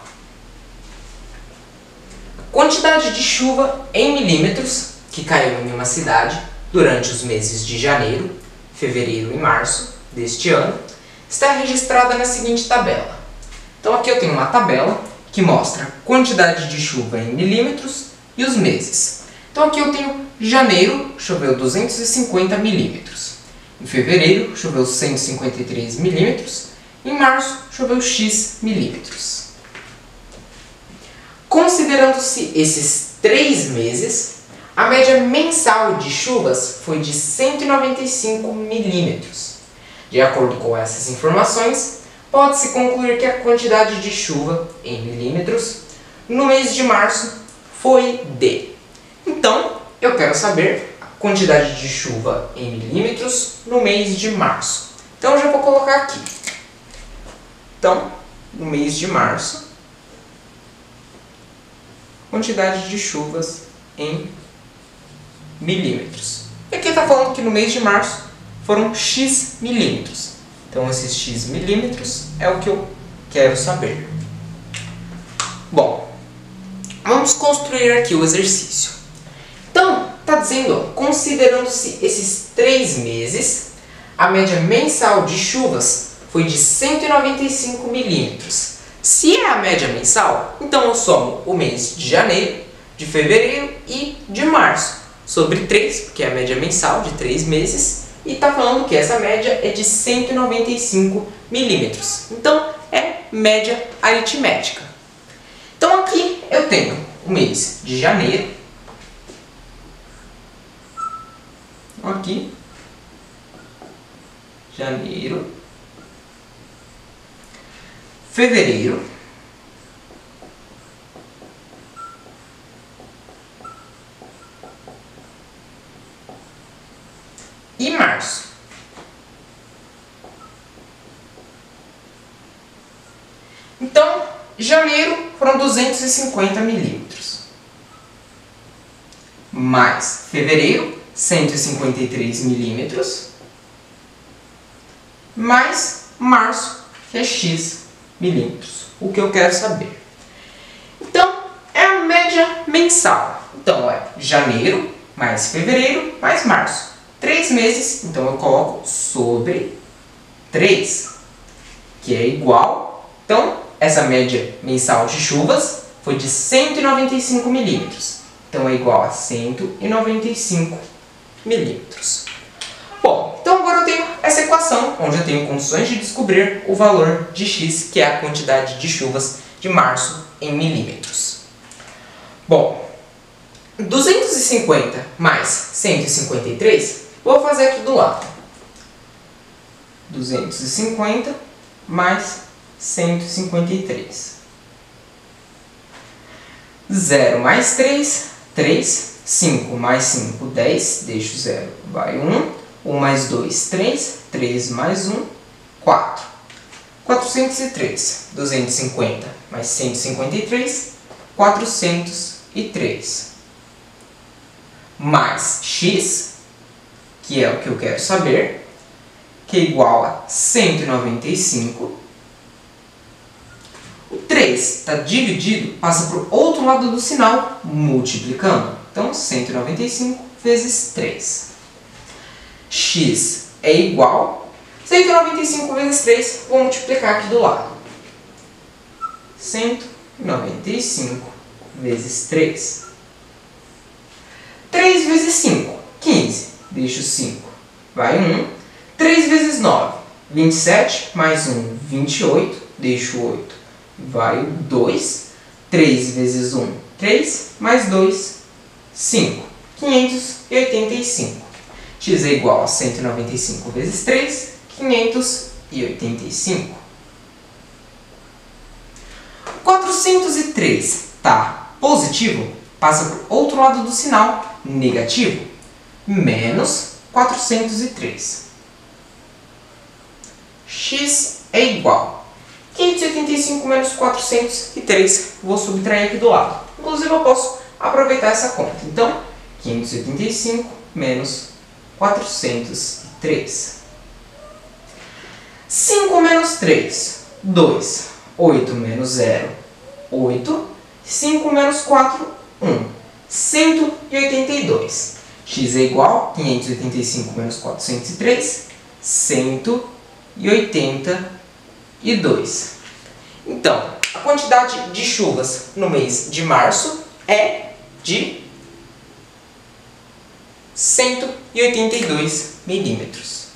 A quantidade de chuva em milímetros que caiu em uma cidade durante os meses de janeiro, fevereiro e março deste ano está registrada na seguinte tabela. Então aqui eu tenho uma tabela que mostra a quantidade de chuva em milímetros e os meses. Então aqui eu tenho janeiro, choveu 250 milímetros. Em fevereiro, choveu 153 milímetros. Em março, choveu X milímetros. Considerando-se esses 3 meses, a média mensal de chuvas foi de 195 milímetros. De acordo com essas informações, pode-se concluir que a quantidade de chuva em milímetros no mês de março foi de. Então, eu quero saber a quantidade de chuva em milímetros no mês de março. Então, eu já vou colocar aqui. Então, no mês de março, quantidade de chuvas em milímetros. E aqui está falando que no mês de março foram X milímetros. Então, esses X milímetros é o que eu quero saber. Bom, vamos construir aqui o exercício. Então, está dizendo, considerando-se esses 3 meses, a média mensal de chuvas foi de 195 milímetros. Se é a média mensal, então eu somo o mês de janeiro, de fevereiro e de março sobre 3, porque é a média mensal de 3 meses, e está falando que essa média é de 195 milímetros. Então, é média aritmética. Então, aqui eu tenho o mês de janeiro. Aqui. Janeiro. Fevereiro. E março. Então, janeiro foram 250 milímetros. Mais fevereiro, 153 milímetros. Mais março, que é X milímetros. O que eu quero saber. Então, é a média mensal. Então, é janeiro mais fevereiro mais março. 3 meses, então eu coloco sobre 3, que é igual. Então, essa média mensal de chuvas foi de 195 milímetros. Então, é igual a 195 milímetros. Bom, então agora eu tenho essa equação, onde eu tenho condições de descobrir o valor de x, que é a quantidade de chuvas de março em milímetros. Bom, 250 mais 153, vou fazer aqui do lado. 250 mais 153. 0 mais 3, 3. 5 mais 5, 10. Deixo o 0, vai 1. 1 mais 2, 3. 3 mais 1, 4. 403. 250 mais 153, 403. Mais x, que é o que eu quero saber, que é igual a 195. O 3 está dividido, passa para o outro lado do sinal, multiplicando. Então, 195 vezes 3. X é igual a 195 vezes 3, vou multiplicar aqui do lado. 195 vezes 3. 3 vezes 5, 15. Deixo 5, vai 1. 3 vezes 9, 27. Mais 1, 28. Deixo 8, vai 2. 3 vezes 1, 3. Mais 2, 5. 585. X é igual a 195 vezes 3, 585. 403 está positivo, passa para o outro lado do sinal, negativo, menos 403. X é igual a 585 menos 403, vou subtrair aqui do lado. Inclusive eu posso aproveitar essa conta. Então, 585 menos 403. 5 menos 3, 2. 8 menos 0, 8. 5 menos 4, 1. 182. X é igual a 585 menos 403, 182. Então, a quantidade de chuvas no mês de março é de 182 milímetros.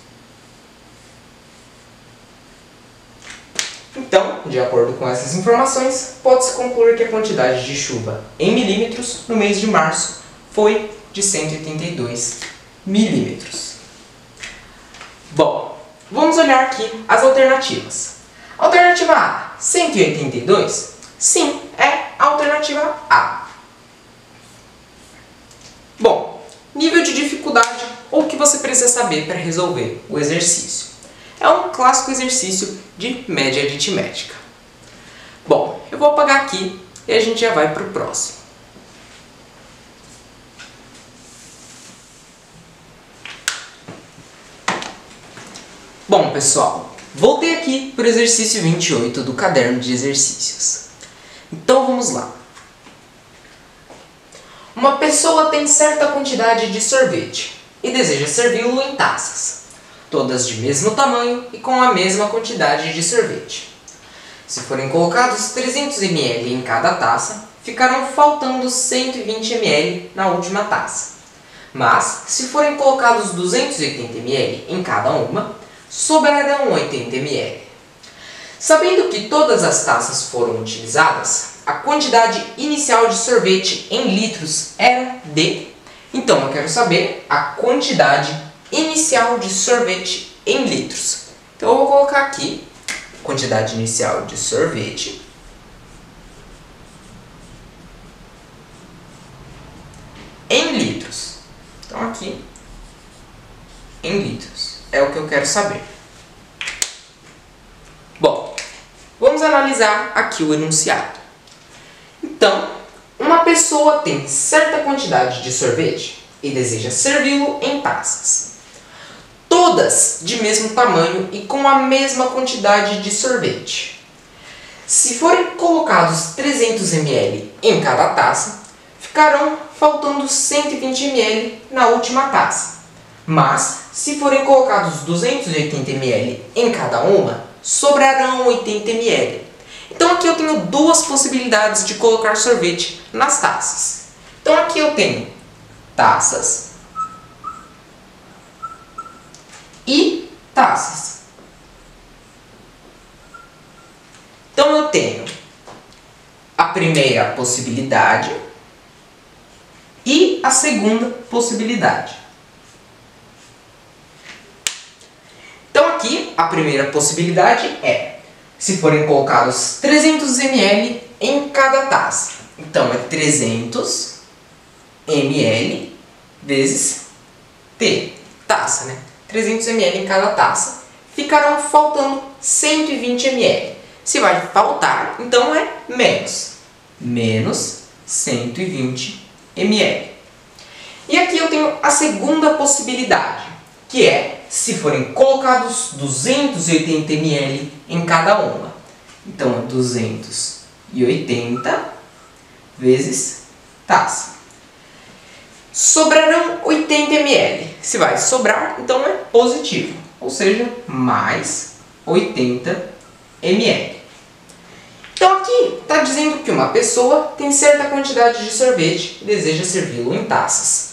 Então, de acordo com essas informações, pode-se concluir que a quantidade de chuva em milímetros no mês de março foi de 182 milímetros. Bom, vamos olhar aqui as alternativas. Alternativa A, 182? Sim, é a alternativa A. Bom, nível de dificuldade ou o que você precisa saber para resolver o exercício. É um clássico exercício de média aritmética. Bom, eu vou apagar aqui e a gente já vai para o próximo. Bom, pessoal, voltei aqui para o exercício 28 do caderno de exercícios. Então vamos lá. Uma pessoa tem certa quantidade de sorvete e deseja servi-lo em taças, todas de mesmo tamanho e com a mesma quantidade de sorvete. Se forem colocados 300 ml em cada taça, ficarão faltando 120 ml na última taça. Mas, se forem colocados 280 ml em cada uma, sobrarão 80 ml. Sabendo que todas as taças foram utilizadas, a quantidade inicial de sorvete em litros era de... Então, eu quero saber a quantidade inicial de sorvete em litros. Então, eu vou colocar aqui quantidade inicial de sorvete em litros. Então, aqui, em litros. É o que eu quero saber. Bom, vamos analisar aqui o enunciado. Então, uma pessoa tem certa quantidade de sorvete e deseja servi-lo em taças, todas de mesmo tamanho e com a mesma quantidade de sorvete. Se forem colocados 300 ml em cada taça, ficarão faltando 120 ml na última taça. Mas, se forem colocados 280 ml em cada uma, sobrarão 80 ml. Então aqui eu tenho duas possibilidades de colocar sorvete nas taças. Então aqui eu tenho taças e taças. Então eu tenho a primeira possibilidade e a segunda possibilidade. Então aqui a primeira possibilidade é, se forem colocados 300 ml em cada taça. Então é 300 ml vezes T, taça, né? 300 ml em cada taça, ficarão faltando 120 ml. Se vai faltar, então é menos 120 ml. E aqui eu tenho a segunda possibilidade, que é se forem colocados 280 ml em cada uma. Então é 280 vezes taça. Sobrarão 80 ml. Se vai sobrar, então é positivo, ou seja, mais 80 ml. Então aqui está dizendo que uma pessoa tem certa quantidade de sorvete e deseja servi-lo em taças,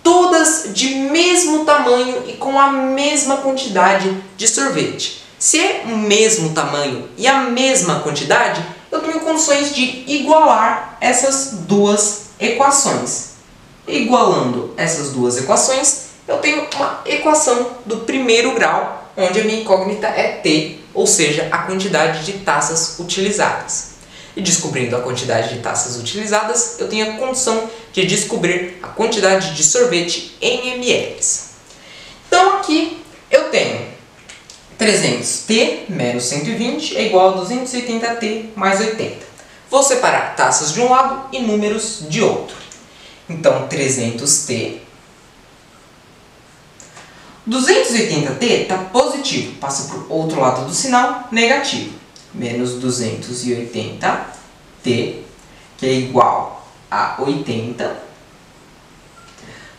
todas de mesmo tamanho e com a mesma quantidade de sorvete. Se é o mesmo tamanho e a mesma quantidade, eu tenho condições de igualar essas duas equações. Igualando essas duas equações, eu tenho uma equação do primeiro grau, onde a minha incógnita é T, ou seja, a quantidade de taças utilizadas. E descobrindo a quantidade de taças utilizadas, eu tenho a condição de descobrir a quantidade de sorvete em ml. Então aqui eu tenho 300T menos 120 é igual a 280T mais 80. Vou separar taças de um lado e números de outro. Então 300T. 280T está positivo, passa para o outro lado do sinal, negativo. Menos 280T, que é igual a 80.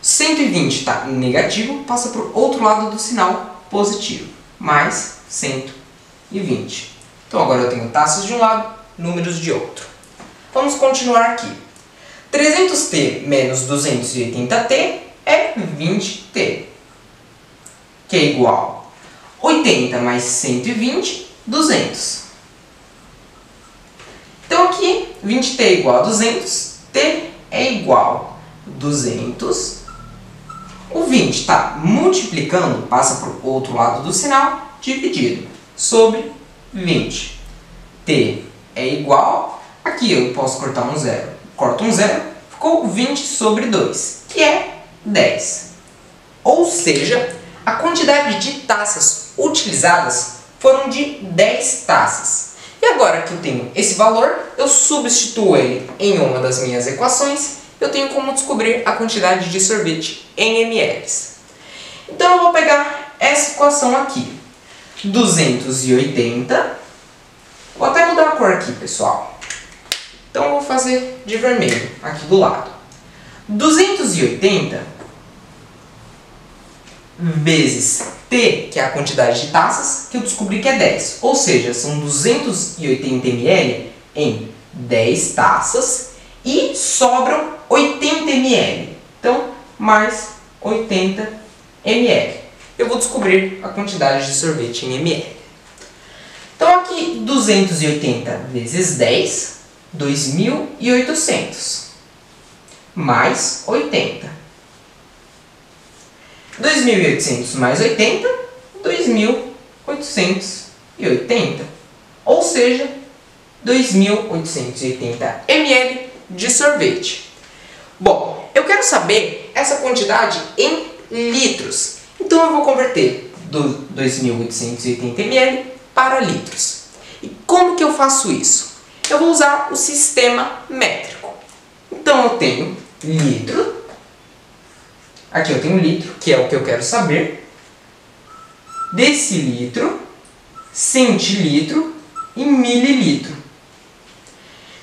120 está negativo, passa para o outro lado do sinal, positivo. Mais 120. Então agora eu tenho taças de um lado, números de outro. Vamos continuar aqui. 300t menos 280t é 20t, que é igual a 80 mais 120, 200. Então aqui, 20t é igual a 200, t é igual a 200. O 20 está multiplicando, passa para o outro lado do sinal, dividido, sobre 20. t é igual, aqui eu posso cortar um zero. Corto um zero, ficou 20 sobre 2, que é 10. Ou seja, a quantidade de taças utilizadas foram de 10 taças. E agora que eu tenho esse valor, eu substituo ele em uma das minhas equações, eu tenho como descobrir a quantidade de sorvete em ml. Então eu vou pegar essa equação aqui. 280, vou até mudar a cor aqui, pessoal. Então eu vou fazer de vermelho aqui do lado. 280 vezes T, que é a quantidade de taças, que eu descobri que é 10. Ou seja, são 280 ml em 10 taças e sobram 80 ml. Então, mais 80 ml. Eu vou descobrir a quantidade de sorvete em ml. Então, aqui 280 vezes 10, 2.800. Mais 80. 2.800 mais 80, 2.880. Ou seja, 2.880 ml de sorvete. Bom, eu quero saber essa quantidade em litros. Então eu vou converter 2.880 ml para litros. E como que eu faço isso? Eu vou usar o sistema métrico. Então eu tenho litro. Aqui eu tenho litro, que é o que eu quero saber. Decilitro, centilitro e mililitro.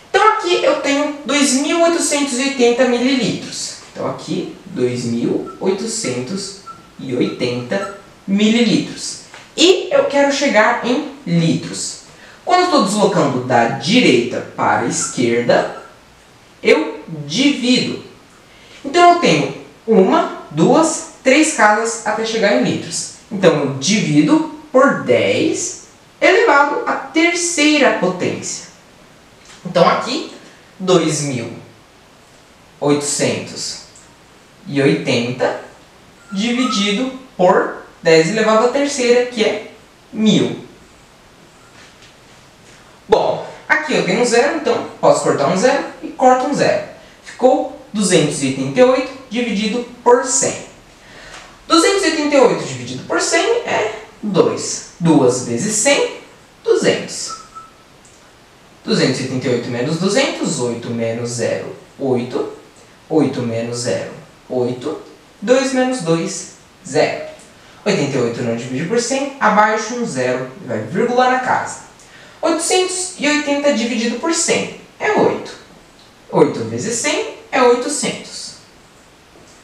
Então aqui eu tenho 2.880 mililitros. Então aqui 2.880 mililitros. E eu quero chegar em litros. Quando eu estou deslocando da direita para a esquerda, eu divido. Então eu tenho 1, 2, 3 casas até chegar em litros. Então eu divido por 10 elevado à terceira potência. Então aqui 2.880 dividido por 10 elevado à terceira, que é 1.000. Bom, aqui eu tenho um zero, então posso cortar um zero e corto um zero. Ficou 288 dividido por 100. 288 dividido por 100 é 2. 2 vezes 100, 200. 288 menos 200, 8 menos 0, 8. 8 menos 0, 8. 2 menos 2, 0. 88 não divide por 100, abaixo um 0, vai vírgula na casa. 880 dividido por 100 é 8. 8 vezes 100 é 800.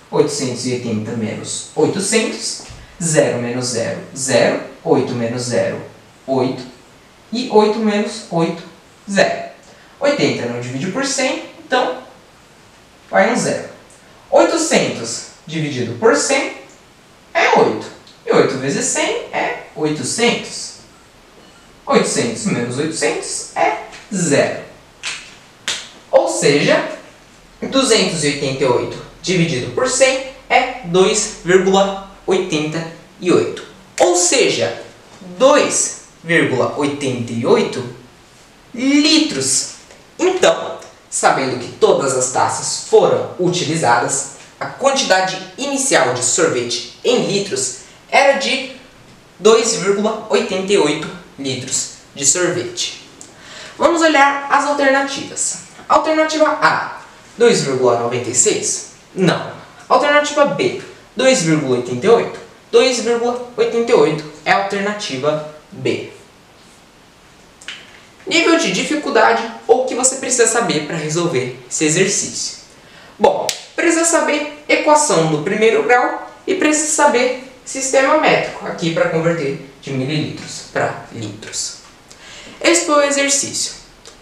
880 menos 800, 0 menos 0, 0. 8 menos 0, 8. E 8 menos 8, 0. 80 não divide por 100, então vai um 0. 800 dividido por 100 é 8. E 8 vezes 100 é 800. 800 menos 800 é 0. Ou seja, 288 dividido por 100 é 2,88. Ou seja, 2,88 litros. Então, sabendo que todas as taças foram utilizadas, a quantidade inicial de sorvete em litros era de 2,88 litros de sorvete. Vamos olhar as alternativas. Alternativa A, 2,96? Não. Alternativa B, 2,88? 2,88 é a alternativa B. Nível de dificuldade ou o que você precisa saber para resolver esse exercício. Bom, precisa saber equação do primeiro grau e precisa saber sistema métrico, aqui para converter de mililitros para litros. esse foi o exercício.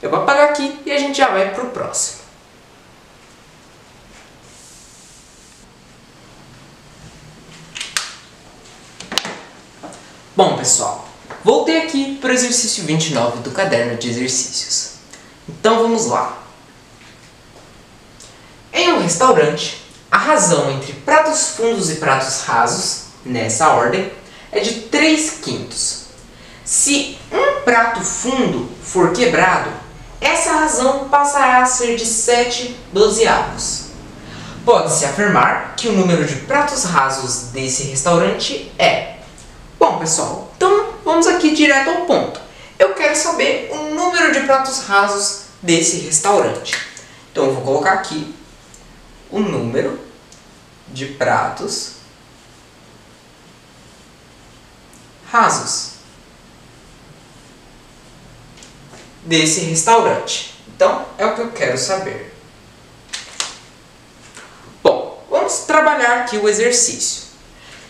Eu vou apagar aqui e a gente já vai para o próximo. Bom, pessoal, voltei aqui para o exercício 29 do caderno de exercícios. Então vamos lá. Em um restaurante, a razão entre pratos fundos e pratos rasos, nessa ordem, é de 3/5. Se um prato fundo for quebrado, essa razão passará a ser de 7/12. Pode-se afirmar que o número de pratos rasos desse restaurante é... Bom, pessoal, então vamos aqui direto ao ponto. Eu quero saber o número de pratos rasos desse restaurante. Então eu vou colocar aqui o número de pratos rasos desse restaurante. Então é o que eu quero saber. Bom, vamos trabalhar aqui o exercício.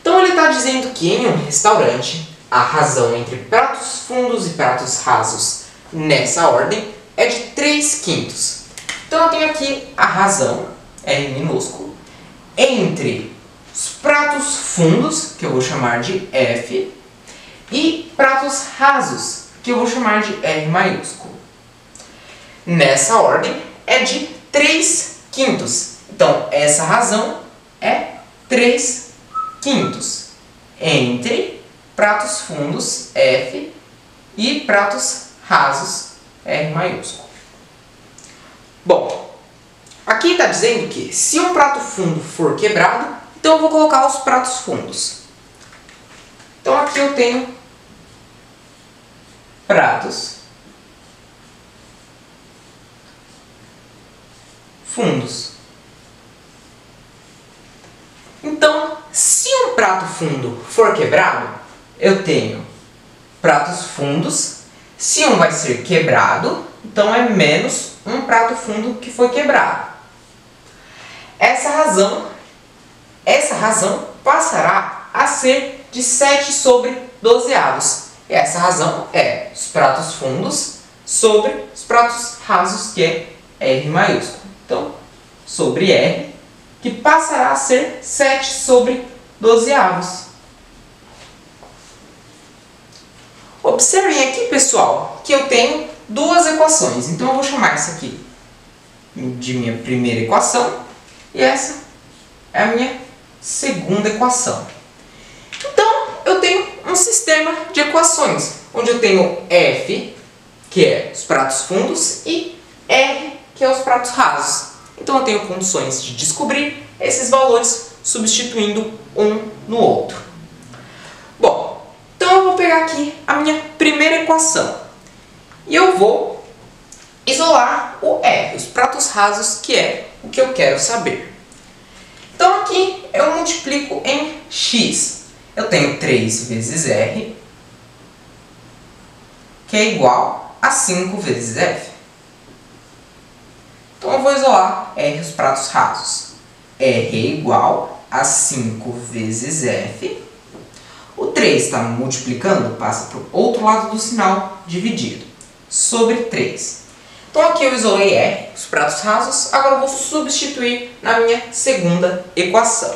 Então ele está dizendo que em um restaurante a razão entre pratos fundos e pratos rasos nessa ordem é de 3/5. Então eu tenho aqui a razão, R minúsculo, entre os pratos fundos, que eu vou chamar de F, e pratos rasos, que eu vou chamar de R maiúsculo. Nessa ordem é de 3/5. Então essa razão é 3/5 entre pratos fundos F e pratos rasos R maiúsculo. Bom, aqui está dizendo que se um prato fundo for quebrado, então eu vou colocar os pratos fundos. Então aqui eu tenho pratos fundos. Então, se um prato fundo for quebrado, eu tenho pratos fundos. Se um vai ser quebrado, então é menos um prato fundo que foi quebrado. Essa razão passará a ser de 7/12. E essa razão é os pratos fundos sobre os pratos rasos, que é R maiúsculo. Então, sobre R, que passará a ser 7/12. Observem aqui, pessoal, que eu tenho duas equações. Então eu vou chamar essa aqui de minha primeira equação e essa é a minha segunda equação. Então eu tenho um sistema de equações, onde eu tenho F, que é os pratos fundos, e R, que é os pratos rasos. Então eu tenho condições de descobrir esses valores substituindo um no outro. Bom, então eu vou pegar aqui a minha primeira equação e eu vou isolar o R, os pratos rasos, que é o que eu quero saber. Então aqui eu multiplico em x. Eu tenho 3 vezes R, que é igual a 5 vezes F. Então eu vou isolar R, os pratos rasos. R é igual a 5 vezes F. O 3 está multiplicando, passa para o outro lado do sinal, dividido, sobre 3. Então aqui eu isolei R, os pratos rasos, agora eu vou substituir na minha segunda equação.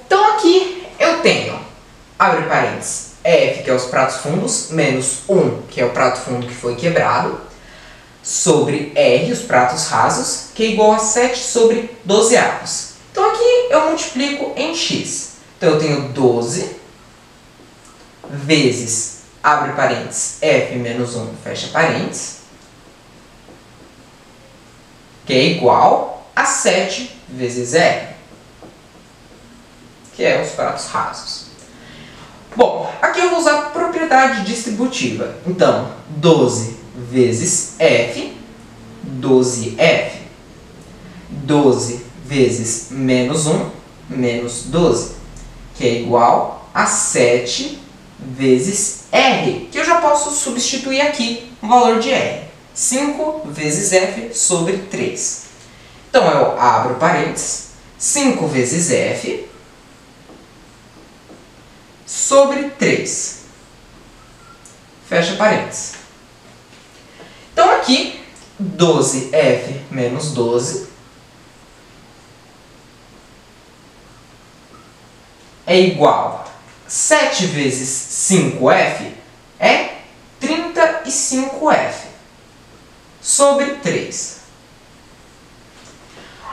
Então aqui eu tenho, abre parênteses, F, que é os pratos fundos, menos 1, que é o prato fundo que foi quebrado, sobre R, os pratos rasos, que é igual a 7/12. Então aqui eu multiplico em x. Então eu tenho 12 vezes, abre parênteses, F menos 1, fecha parênteses, que é igual a 7 vezes R, que é os pratos rasos. Bom, aqui eu vou usar a propriedade distributiva. Então, 12 vezes F, 12F. 12 vezes menos 1, menos 12, que é igual a 7 vezes R, que eu já posso substituir aqui o valor de R. 5 vezes F sobre 3. Então eu abro parênteses, 5 vezes F sobre 3. fecha parênteses. Então aqui, 12F menos 12 é igual a 7 vezes 5F é 35F sobre 3.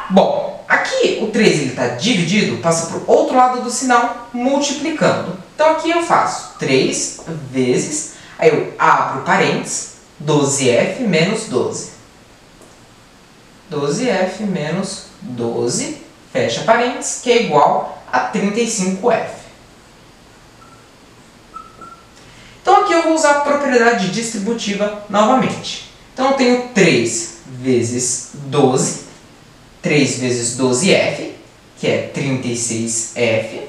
Bom, aqui o 3 está dividido, passa para o outro lado do sinal, multiplicando. Então aqui eu faço 3 vezes, aí eu abro parênteses, 12F menos 12. 12F menos 12, fecha parênteses, que é igual a 35F. Então aqui eu vou usar a propriedade distributiva novamente. Então eu tenho 3 vezes 12, 3 vezes 12F, que é 36F,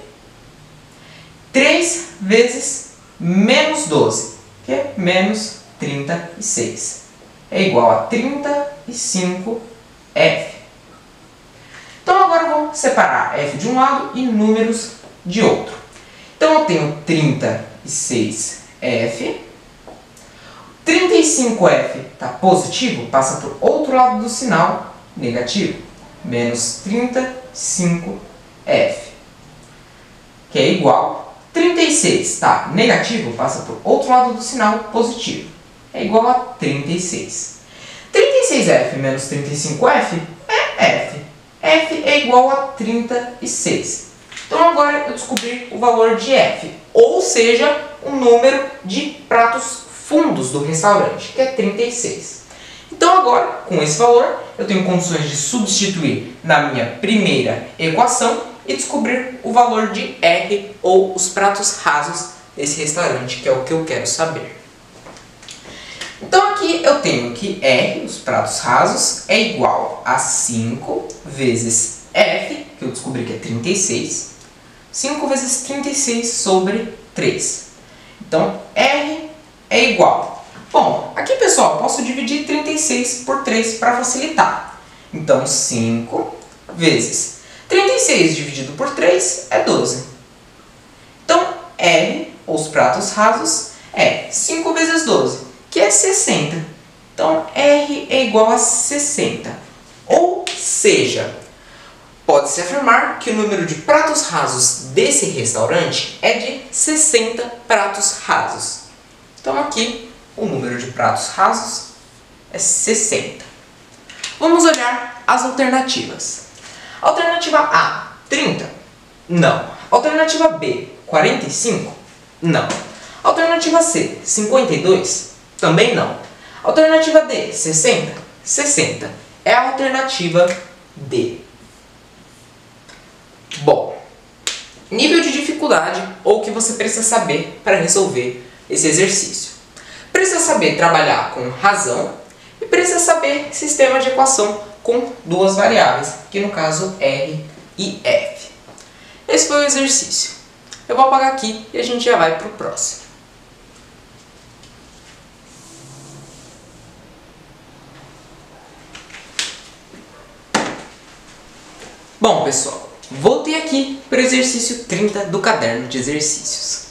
3 vezes menos 12, que é menos 36. É igual a 35F. Então agora eu vou separar F de um lado e números de outro. Então eu tenho 36F. 35F está positivo, passa para o outro lado do sinal, negativo. Menos 35F, que é igual. 36 está negativo, passa para o outro lado do sinal, positivo. É igual a 36. 36F menos 35F é F. F é igual a 36. Então agora eu descobri o valor de F, ou seja, o número de pratos fundos do restaurante, que é 36. Então agora, com esse valor, eu tenho condições de substituir na minha primeira equação e descobrir o valor de R, ou os pratos rasos desse restaurante, que é o que eu quero saber. Então aqui eu tenho que R, os pratos rasos, é igual a 5 vezes F, que eu descobri que é 36, 5 vezes 36 sobre 3. Então R é igual. Bom, aqui pessoal, posso dividir 36 por 3 para facilitar. Então 5 vezes 36 dividido por 3 é 12. Então R, ou os pratos rasos, é 5 vezes 12, que é 60. Então R é igual a 60. Ou seja, pode-se afirmar que o número de pratos rasos desse restaurante é de 60 pratos rasos. Então aqui o número de pratos rasos é 60. Vamos olhar as alternativas. Alternativa A, 30? Não. Alternativa B, 45? Não. Alternativa C, 52? Também não. Alternativa D, 60? 60. É a alternativa D. Bom, nível de dificuldade ou o que você precisa saber para resolver esse exercício. Precisa saber trabalhar com razão e precisa saber sistema de equação com duas variáveis, que no caso R e F. Esse foi o exercício. Eu vou apagar aqui e a gente já vai para o próximo. Bom, pessoal, voltei aqui para o exercício 30 do caderno de exercícios.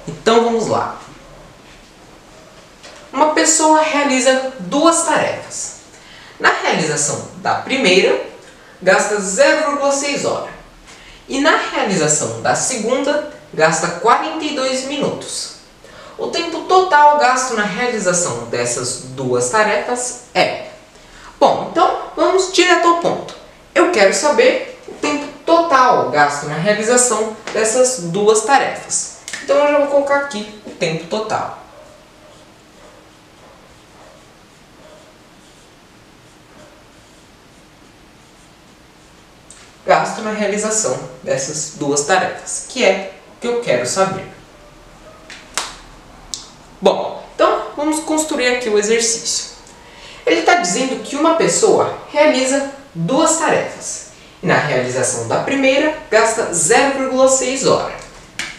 Então vamos lá. Uma pessoa realiza duas tarefas. Na realização da primeira, gasta 0,6 horas. E na realização da segunda, gasta 42 minutos. O tempo total gasto na realização dessas duas tarefas é... Bom, então vamos direto ao ponto. Eu quero saber o tempo total gasto na realização dessas duas tarefas. Então eu já vou colocar aqui o tempo total. Gasto na realização dessas duas tarefas, que é o que eu quero saber. Bom, então vamos construir aqui o exercício. Ele está dizendo que uma pessoa realiza duas tarefas. E na realização da primeira, gasta 0,6 horas.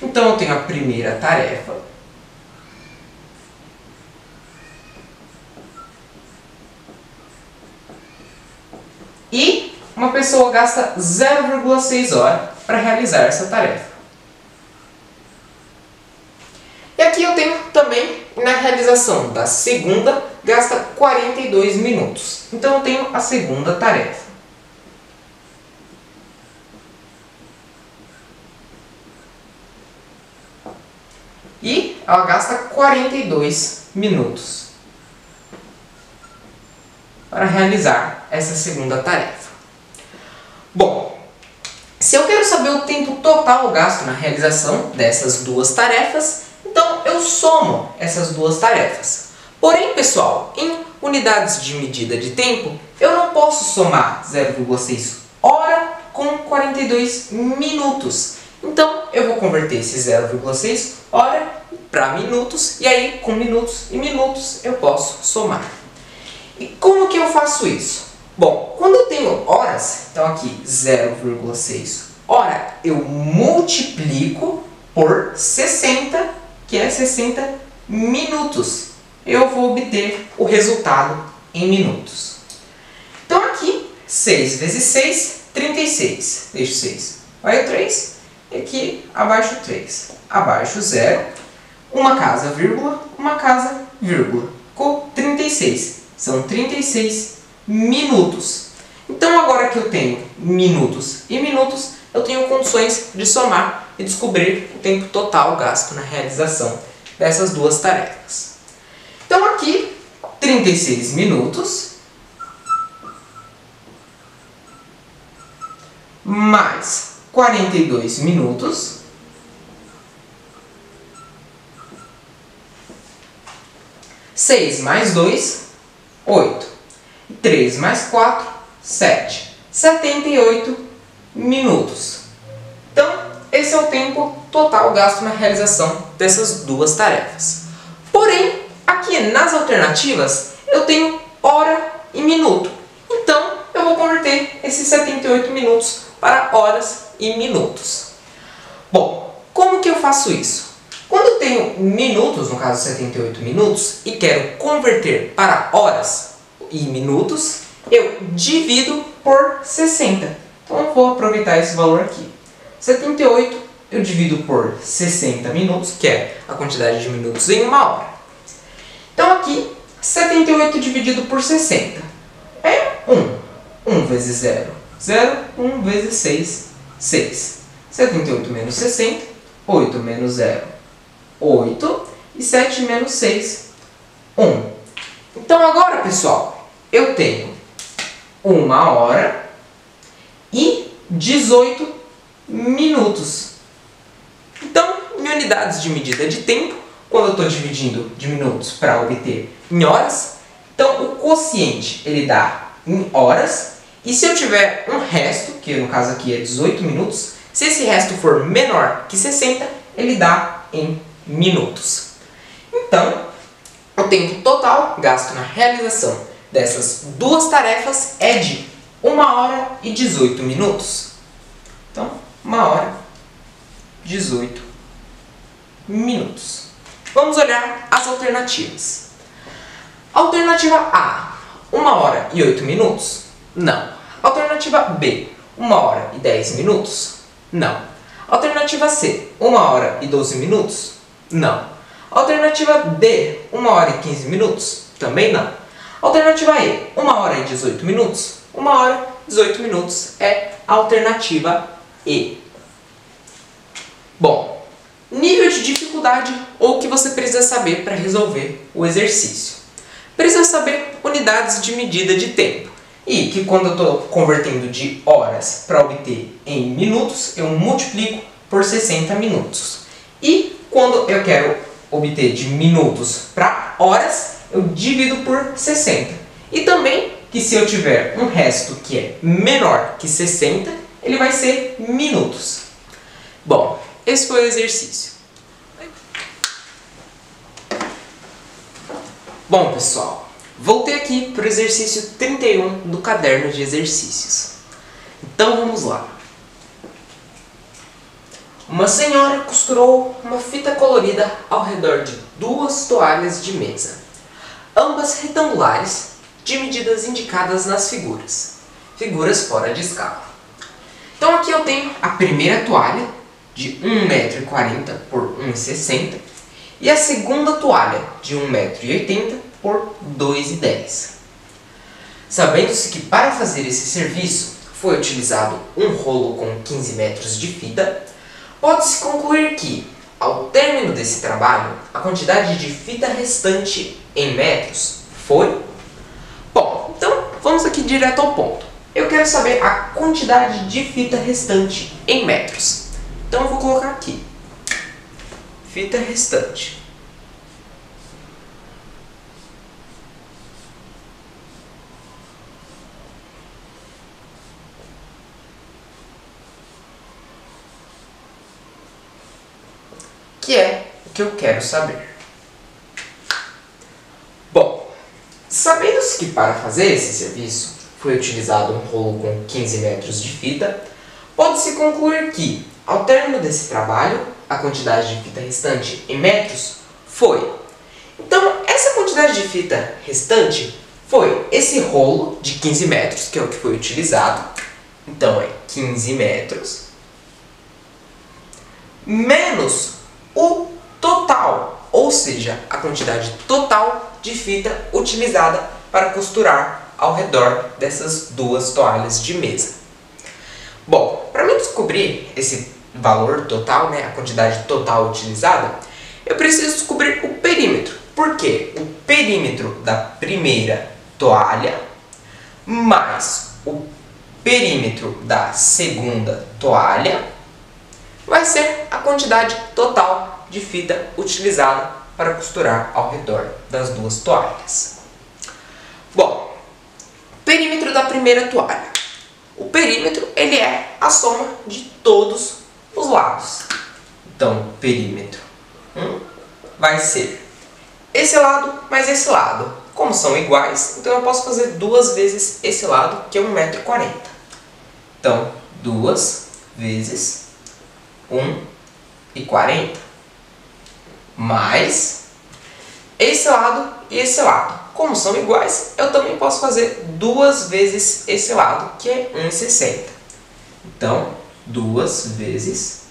Então eu tenho a primeira tarefa. E uma pessoa gasta 0,6 horas para realizar essa tarefa. E aqui eu tenho também, na realização realização da segunda gasta 42 minutos. Então eu tenho a segunda tarefa. E ela gasta 42 minutos para realizar essa segunda tarefa. Bom, se eu quero saber o tempo total gasto na realização dessas duas tarefas, então eu somo essas duas tarefas. Porém, pessoal, em unidades de medida de tempo, eu não posso somar 0,6 hora com 42 minutos. Então, eu vou converter esse 0,6 hora para minutos, e aí com minutos e minutos eu posso somar. E como que eu faço isso? Bom, quando eu tenho horas, então aqui 0,6 hora, eu multiplico por 60, que é 60 minutos. Eu vou obter o resultado em minutos. Então aqui, 6 vezes 6, 36. Deixo 6. Vai o 3. E aqui, abaixo 3. Abaixo 0. Uma casa, vírgula. Uma casa, vírgula. Ficou 36. São 36 minutos. Então agora que eu tenho minutos e minutos, eu tenho condições de somar e descobrir o tempo total gasto na realização dessas duas tarefas. Então aqui, 36 minutos mais 42 minutos (6 mais 2, 8. 3 mais 4, 7. 78 minutos. Então, esse é o tempo total gasto na realização dessas duas tarefas. Porém, aqui nas alternativas, eu tenho hora e minuto. Então, eu vou converter esses 78 minutos para horas e minutos. Bom, como que eu faço isso? Quando eu tenho minutos, no caso 78 minutos, e quero converter para horas e minutos, eu divido por 60. Então eu vou aproveitar esse valor aqui. 78 eu divido por 60 minutos, que é a quantidade de minutos em uma hora. Então aqui, 78 dividido por 60 é 1. 1 vezes 0, 0. 1 vezes 6, 6. 78 menos 60, 8 menos 0, 8. E 7 menos 6, 1. Então agora, pessoal, eu tenho 1 hora e 18 minutos. Então, em unidades de medida de tempo, quando eu estou dividindo de minutos para obter em horas, então o quociente ele dá em horas, e se eu tiver um resto, que no caso aqui é 18 minutos, se esse resto for menor que 60, ele dá em minutos. Então, o tempo total gasto na realização dessas duas tarefas é de 1 hora e 18 minutos. Então, 1 hora e 18 minutos. Vamos olhar as alternativas. Alternativa A, 1 hora e 8 minutos? Não. Alternativa B, 1 hora e 10 minutos? Não. Alternativa C, 1 hora e 12 minutos? Não. Alternativa D, 1 hora e 15 minutos? Também não. Alternativa E, 1 hora e 18 minutos? 1 hora e 18 minutos é a alternativa E. Bom, nível de dificuldade ou o que você precisa saber para resolver o exercício. Precisa saber unidades de medida de tempo. E que quando eu estou convertendo de horas para obter em minutos, eu multiplico por 60 minutos. E quando eu quero obter de minutos para horas, eu divido por 60. E também que se eu tiver um resto que é menor que 60, ele vai ser minutos. Bom, esse foi o exercício. Bom, pessoal, voltei aqui para o exercício 31 do caderno de exercícios. Então vamos lá. Uma senhora costurou uma fita colorida ao redor de 2 toalhas de mesa, ambas retangulares, de medidas indicadas nas figuras. Figuras fora de escala. Então aqui eu tenho a primeira toalha, de 1,40 m por 1,60 m, e a segunda toalha de 1,80 m por 2,10 m. Sabendo-se que para fazer esse serviço foi utilizado um rolo com 15 metros de fita, pode-se concluir que, ao término desse trabalho, a quantidade de fita restante em metros foi... Bom, então vamos aqui direto ao ponto. Eu quero saber a quantidade de fita restante em metros. Então eu vou colocar aqui. Fita restante. Que é o que eu quero saber. Bom, sabendo-se que para fazer esse serviço foi utilizado um rolo com 15 metros de fita, pode-se concluir que, ao término desse trabalho, a quantidade de fita restante em metros foi. Então, essa quantidade de fita restante foi esse rolo de 15 metros, que é o que foi utilizado. Então, é 15 metros, menos o total, ou seja, a quantidade total de fita utilizada para costurar ao redor dessas duas toalhas de mesa. Bom, para mim descobrir esse valor total, a quantidade total utilizada, eu preciso descobrir o perímetro. Por quê? O perímetro da primeira toalha mais o perímetro da segunda toalha vai ser a quantidade total de fita utilizada para costurar ao redor das duas toalhas. Bom, perímetro da primeira toalha. O perímetro ele é a soma de todos os lados. Então, perímetro vai ser esse lado mais esse lado. Como são iguais, então eu posso fazer 2 vezes esse lado, que é 1,40 m. Então, 2 vezes 1,40 m mais esse lado e esse lado. Como são iguais, eu também posso fazer 2 vezes esse lado, que é 1,60 m. Então, 2 vezes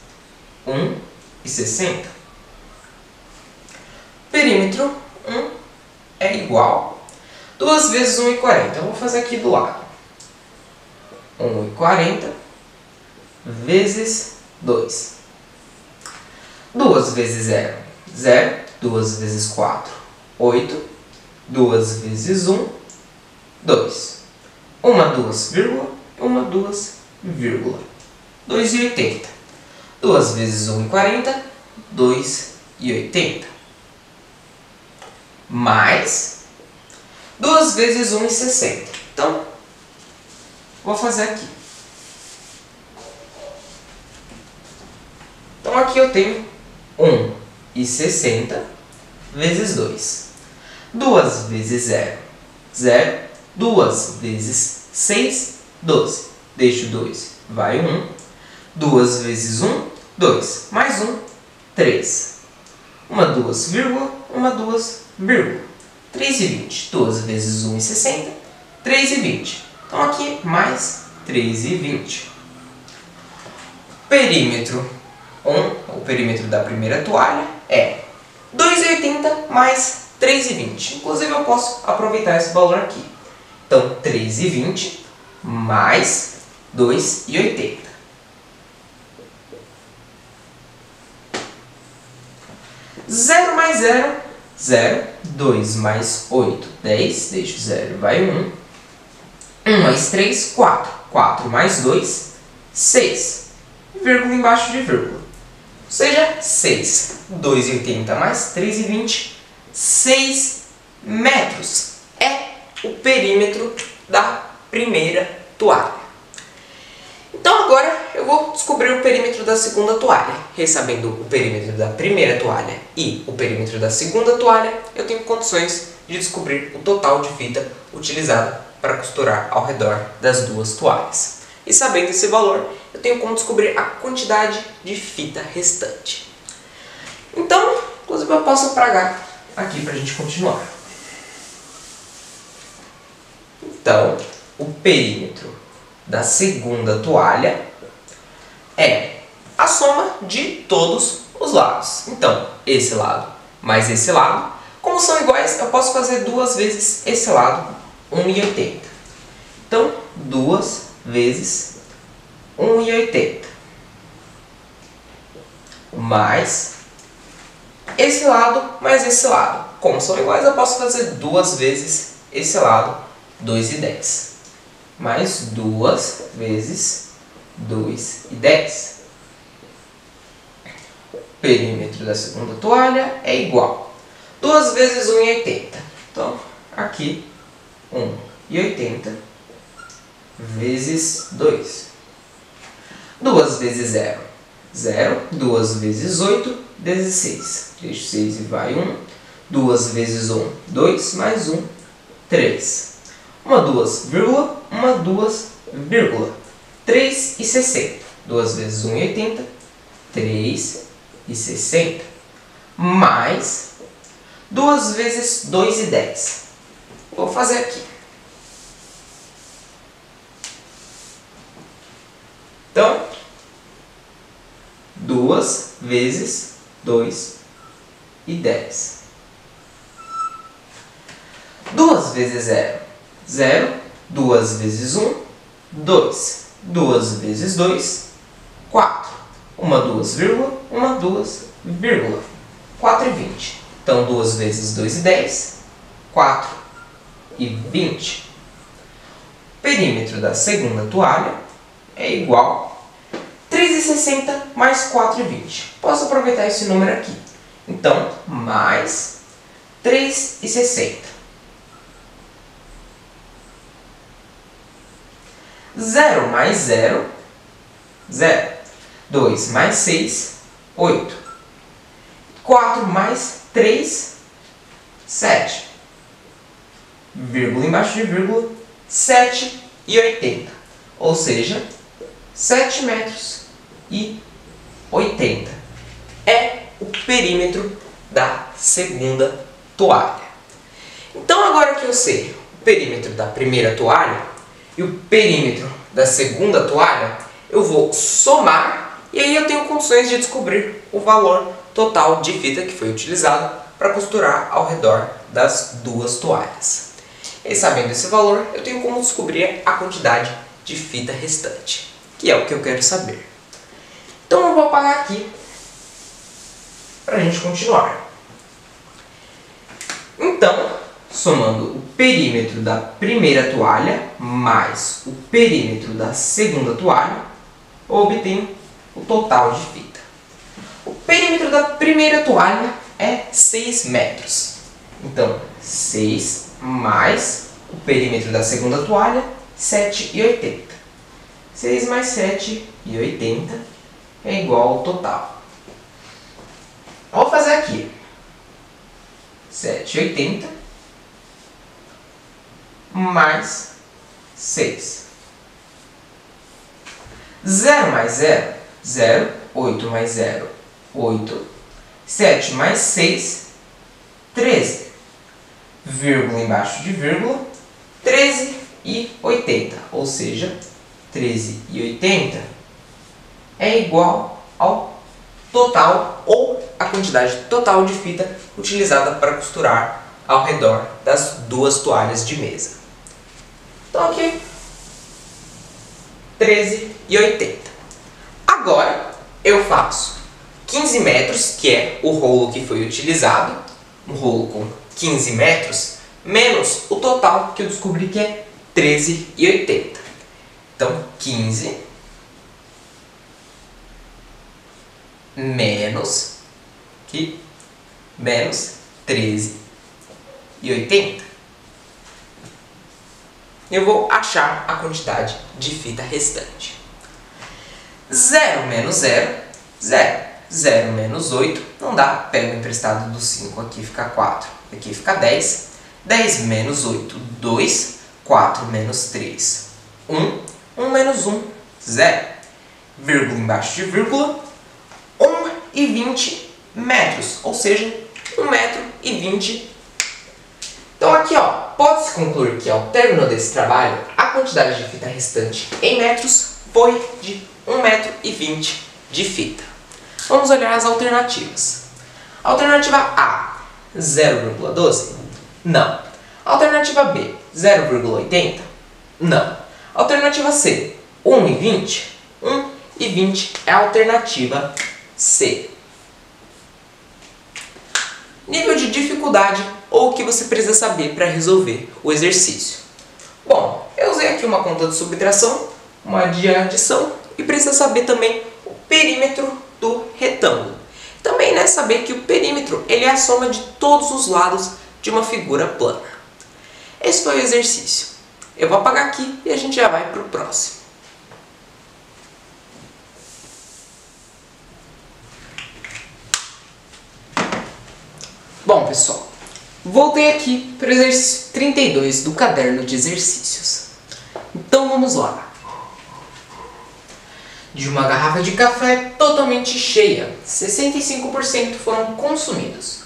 1,60 m. Perímetro 1 é igual 2 vezes 1,40 m. Eu vou fazer aqui do lado. 1,40 vezes 2. 2 vezes 0, 0. 2 vezes 4, 8. 2 vezes 1, 2. 2, vírgula, 2, vírgula. 2,80. 2 vezes 1,40, 2,80. Mais 2 vezes 1,60. Então, vou fazer aqui. Então, aqui eu tenho 1,60 vezes 2. 2 vezes 0, 0. 2 vezes 6, 12. Deixo 2, vai 1. 2 vezes 1, 2. Mais 1, 3. 2, vírgula, 2, vírgula. 3,20. 2 vezes 1,60, 3,20. Então aqui mais 3,20. Perímetro 1, o perímetro da primeira toalha, é 2,80 mais 3,20. Inclusive eu posso aproveitar esse valor aqui. Então 3,20 mais 2,80. 0 mais 0, 0. 2 mais 8, 10. Deixo 0, vai 1. 1 mais 3, 4. 4 mais 2, 6. Vírgula embaixo de vírgula. Ou seja, 6. 2,80 mais 3,20. 6 metros é o perímetro da primeira toalha. Então agora eu vou descobrir o perímetro da segunda toalha. Sabendo o perímetro da primeira toalha e o perímetro da segunda toalha, eu tenho condições de descobrir o total de fita utilizada para costurar ao redor das duas toalhas. E sabendo esse valor, eu tenho como descobrir a quantidade de fita restante. Então, inclusive eu posso apagar aqui para a gente continuar. Então, o perímetro da segunda toalha é a soma de todos os lados. Então, esse lado mais esse lado. Como são iguais, eu posso fazer 2 vezes esse lado, 1,80. Então, 2 vezes 1,80. Mais esse lado, mais esse lado. Como são iguais, eu posso fazer 2 vezes esse lado, 2,10. Mais 2 vezes 2,10. O perímetro da segunda toalha é igual. 2 vezes 1,80. Então, aqui, 1,80 vezes 2. 2 vezes 0, 0. 2 vezes 8, 16. Deixo 6 e vai 1. 2 vezes 1, 2. Mais 1, 3. 1, 2, vírgula, 1, 2, vírgula. 3,60. 2 vezes 1,80, 3,60. Mais 2 vezes 2,10. Vou fazer aqui. Então, 2 vezes 2,10. 2 vezes 0, 0. 2 vezes 1, 2. 2 vezes 2, 4. 1, 2, vírgula, 1, 2, vírgula. 4,20. Então, 2 vezes 2,10, 4,20. O perímetro da segunda toalha é igual a 3,60 mais 4,20. Posso aproveitar esse número aqui. Então, mais 3,60. 0 mais 0, 0. 2 mais 6, 8. 4 mais 3, 7. Vírgula embaixo de vírgula, 7,80. Ou seja, 7 metros e 80. É o perímetro da segunda toalha. Então, agora que eu sei o perímetro da primeira toalha e o perímetro da segunda toalha, eu vou somar e aí eu tenho condições de descobrir o valor total de fita que foi utilizado para costurar ao redor das duas toalhas. E sabendo esse valor, eu tenho como descobrir a quantidade de fita restante, que é o que eu quero saber. Então eu vou apagar aqui para a gente continuar. Então, somando o perímetro da primeira toalha mais o perímetro da segunda toalha, eu obtenho o total de fita. O perímetro da primeira toalha é 6 metros. Então, 6 mais o perímetro da segunda toalha, 7,80. 6 mais 7,80 é igual ao total. Vou fazer aqui. 7,80 mais 6. 0 mais 0, 0. 8 mais 0, 8. 7 mais 6, 13. Vírgula embaixo de vírgula, 13,80. Ou seja, 13,80 é igual ao total ou a quantidade total de fita utilizada para costurar ao redor das duas toalhas de mesa. Então aqui, 13,80. Agora eu faço 15 metros, que é o rolo que foi utilizado, um rolo com 15 metros, menos o total que eu descobri que é 13,80. Então, 15 menos 13,80. Eu vou achar a quantidade de fita restante. 0 menos 0, 0. 0 menos 8, não dá. Pego o emprestado do 5, aqui fica 4. Aqui fica 10. 10 menos 8, 2. 4 menos 3, 1. 1 menos 1, 0. Vírgula embaixo de vírgula, 1,20 metros. Ou seja, 1,20 m. Então aqui, ó, pode-se concluir que ao término desse trabalho, a quantidade de fita restante em metros foi de 1,20 m de fita. Vamos olhar as alternativas. Alternativa A, 0,12? Não. Alternativa B, 0,80? Não. Alternativa C, 1,20? 1,20 é a alternativa C. Nível de dificuldade ou o que você precisa saber para resolver o exercício. Bom, eu usei aqui uma conta de subtração, uma de adição e precisa saber também o perímetro do retângulo. Também saber que o perímetro ele é a soma de todos os lados de uma figura plana. Esse foi o exercício. Eu vou apagar aqui e a gente já vai para o próximo. Bom, pessoal, voltei aqui para o exercício 32 do caderno de exercícios. Então vamos lá. De uma garrafa de café totalmente cheia, 65% foram consumidos.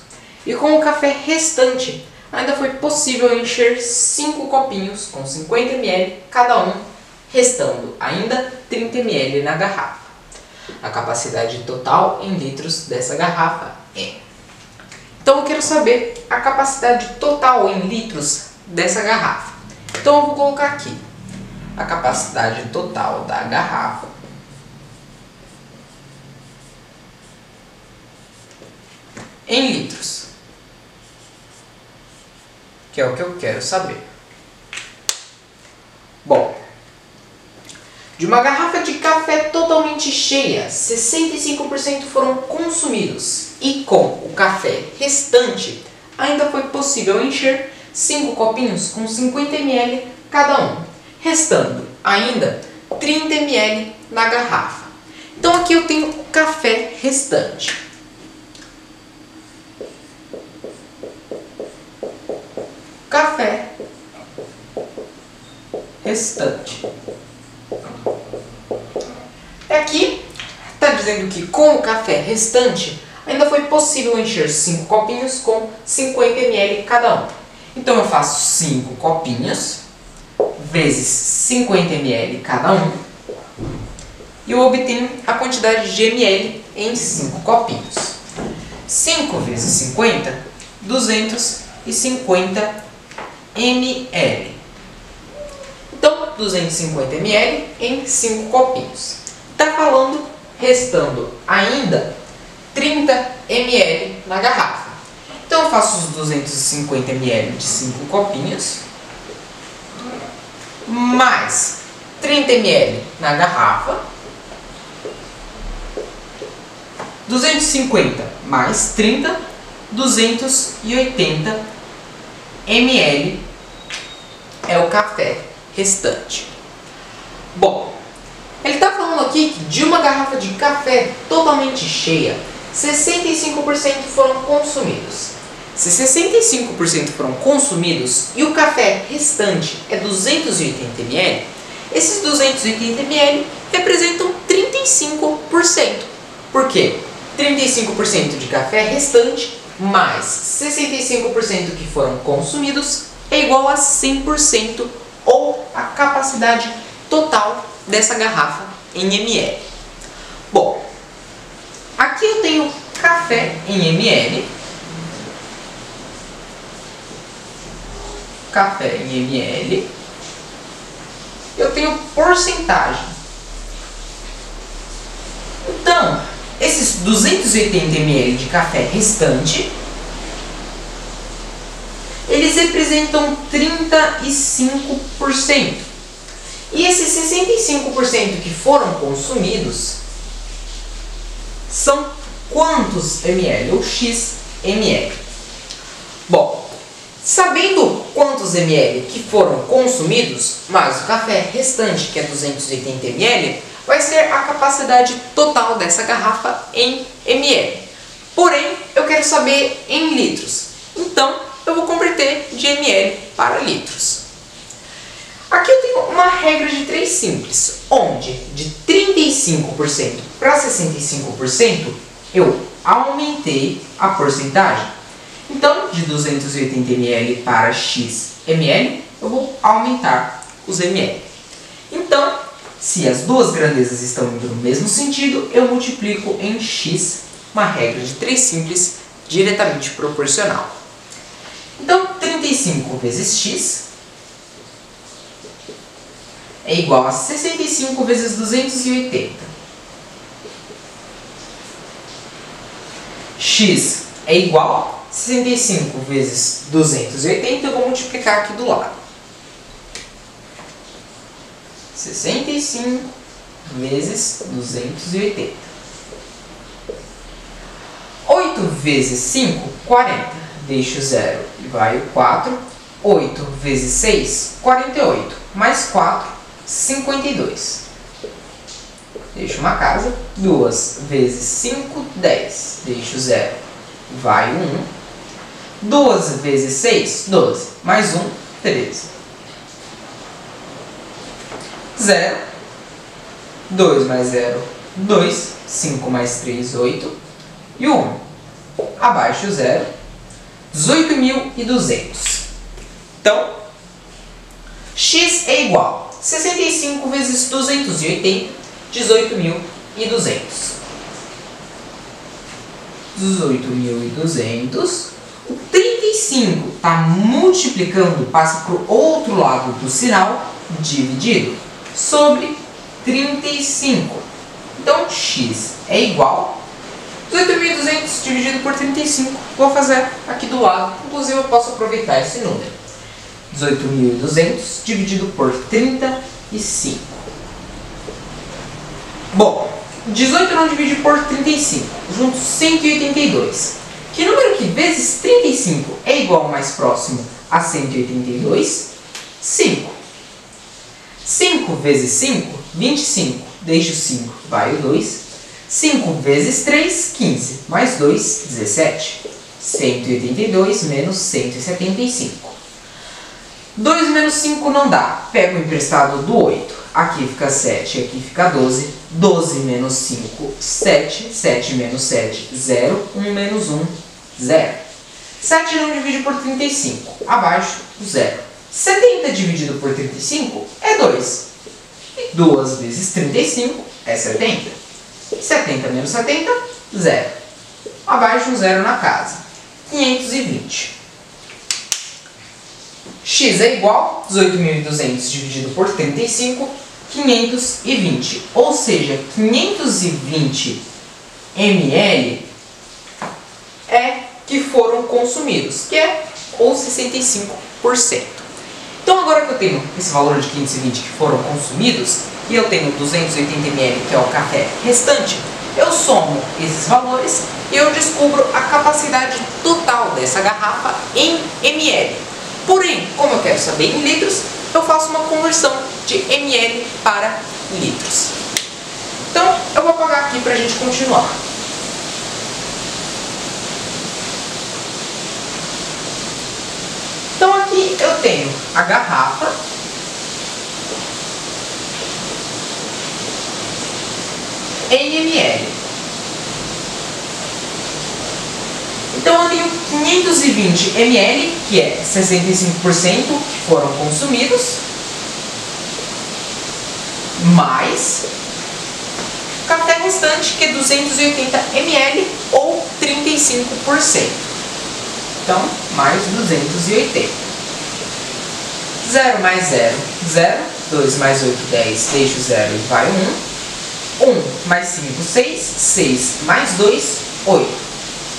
E com o café restante, ainda foi possível encher 5 copinhos com 50 ml cada um, restando ainda 30 ml na garrafa. A capacidade total em litros dessa garrafa é... Então eu quero saber a capacidade total em litros dessa garrafa. Então eu vou colocar aqui a capacidade total da garrafa em litros, que é o que eu quero saber. Bom, de uma garrafa de café totalmente cheia, 65% foram consumidos e com o café restante ainda foi possível encher 5 copinhos com 50 ml cada um, restando ainda 30 ml na garrafa. Então aqui eu tenho o café restante. Café restante. Aqui está dizendo que com o café restante ainda foi possível encher 5 copinhos com 50 ml cada um. Então eu faço 5 copinhos vezes 50 ml cada um e eu obtenho a quantidade de ml em 5 copinhos. 5 vezes 50, 250 ml. Então, 250 ml em 5 copinhos. Está falando, restando ainda 30 ml na garrafa. Então eu faço os 250 ml de 5 copinhos, mais 30 ml na garrafa, 250 mais 30, 280 ml é o café restante. Bom, ele está falando aqui que de uma garrafa de café totalmente cheia, 65% foram consumidos. Se 65% foram consumidos e o café restante é 280 ml, esses 280 ml representam 35%. Por quê? 35% de café restante mais 65% que foram consumidos é igual a 100% ou a capacidade total dessa garrafa em ml. Bom, aqui eu tenho café em ml, café em ml, eu tenho porcentagem. Então, esses 280 ml de café restante, eles representam 35%. E esses 65% que foram consumidos são quantos ml ou x ml? Bom, sabendo quantos ml que foram consumidos, mais o café restante, que é 280 ml, vai ser a capacidade total dessa garrafa em ml. Porém, eu quero saber em litros. Então, eu vou converter de ml para litros. Aqui eu tenho uma regra de 3 simples, onde de 35% para 65% eu aumentei a porcentagem. Então, de 280 ml para x ml, eu vou aumentar os ml. Então, se as duas grandezas estão indo no mesmo sentido, eu multiplico em x, uma regra de 3 simples, diretamente proporcional. Então, 35 vezes x é igual a 65 vezes 280. X é igual a 65 vezes 280, eu vou multiplicar aqui do lado. 65 vezes 280. 8 vezes 5, 40. Deixo o 0 e vai o 4. 8 vezes 6, 48. Mais 4, 52. Deixo uma casa. 2 vezes 5, 10. Deixo o 0 e vai o 1. 2 vezes 6, 12. Mais 1, 13. 0. 2 mais 0, 2. 5 mais 3, 8. E o 1. Abaixo o 0. 18.200. Então, x é igual a 65 vezes 280, 18.200. 18.200. O 35 está multiplicando, passa para o outro lado do sinal, dividido, sobre 35. Então, x é igual a 18.200 dividido por 35. Vou fazer aqui do lado, inclusive eu posso aproveitar esse número. 18.200 dividido por 35. Bom, 18 não divide por 35, juntos 182. Que número que vezes 35 é igual ao mais próximo a 182? 5. 5 vezes 5, 25. Deixo 5, vai o 2. 5 vezes 3, 15. Mais 2, 17. 182 menos 175. 2 menos 5 não dá. Pego o emprestado do 8. Aqui fica 7, aqui fica 12. 12 menos 5, 7. 7 menos 7, 0. 1 menos 1, 0. 7 não divide por 35. Abaixo, 0. 70 dividido por 35 é 2. E 2 vezes 35 é 70. 70 menos 70, 0. Abaixo um 0 na casa. 520. X é igual a 18.200 dividido por 35, 520. Ou seja, 520 ml é que foram consumidos, que é ou 65%. Então agora que eu tenho esse valor de 520 que foram consumidos, e eu tenho 280 ml, que é o café restante, eu somo esses valores e eu descubro a capacidade total dessa garrafa em ml. Porém, como eu quero saber em litros, eu faço uma conversão de ml para litros. Então, eu vou apagar aqui para a gente continuar. Então aqui eu tenho a garrafa em ml. Então eu tenho 520 ml, que é 65% que foram consumidos, mais café restante, que é 280 ml ou 35%. Então, mais 280. 0 mais 0, 0. 2 mais 8, 10. Deixa o 0 e vai 1. 1 mais 5, 6. 6 mais 2, 8.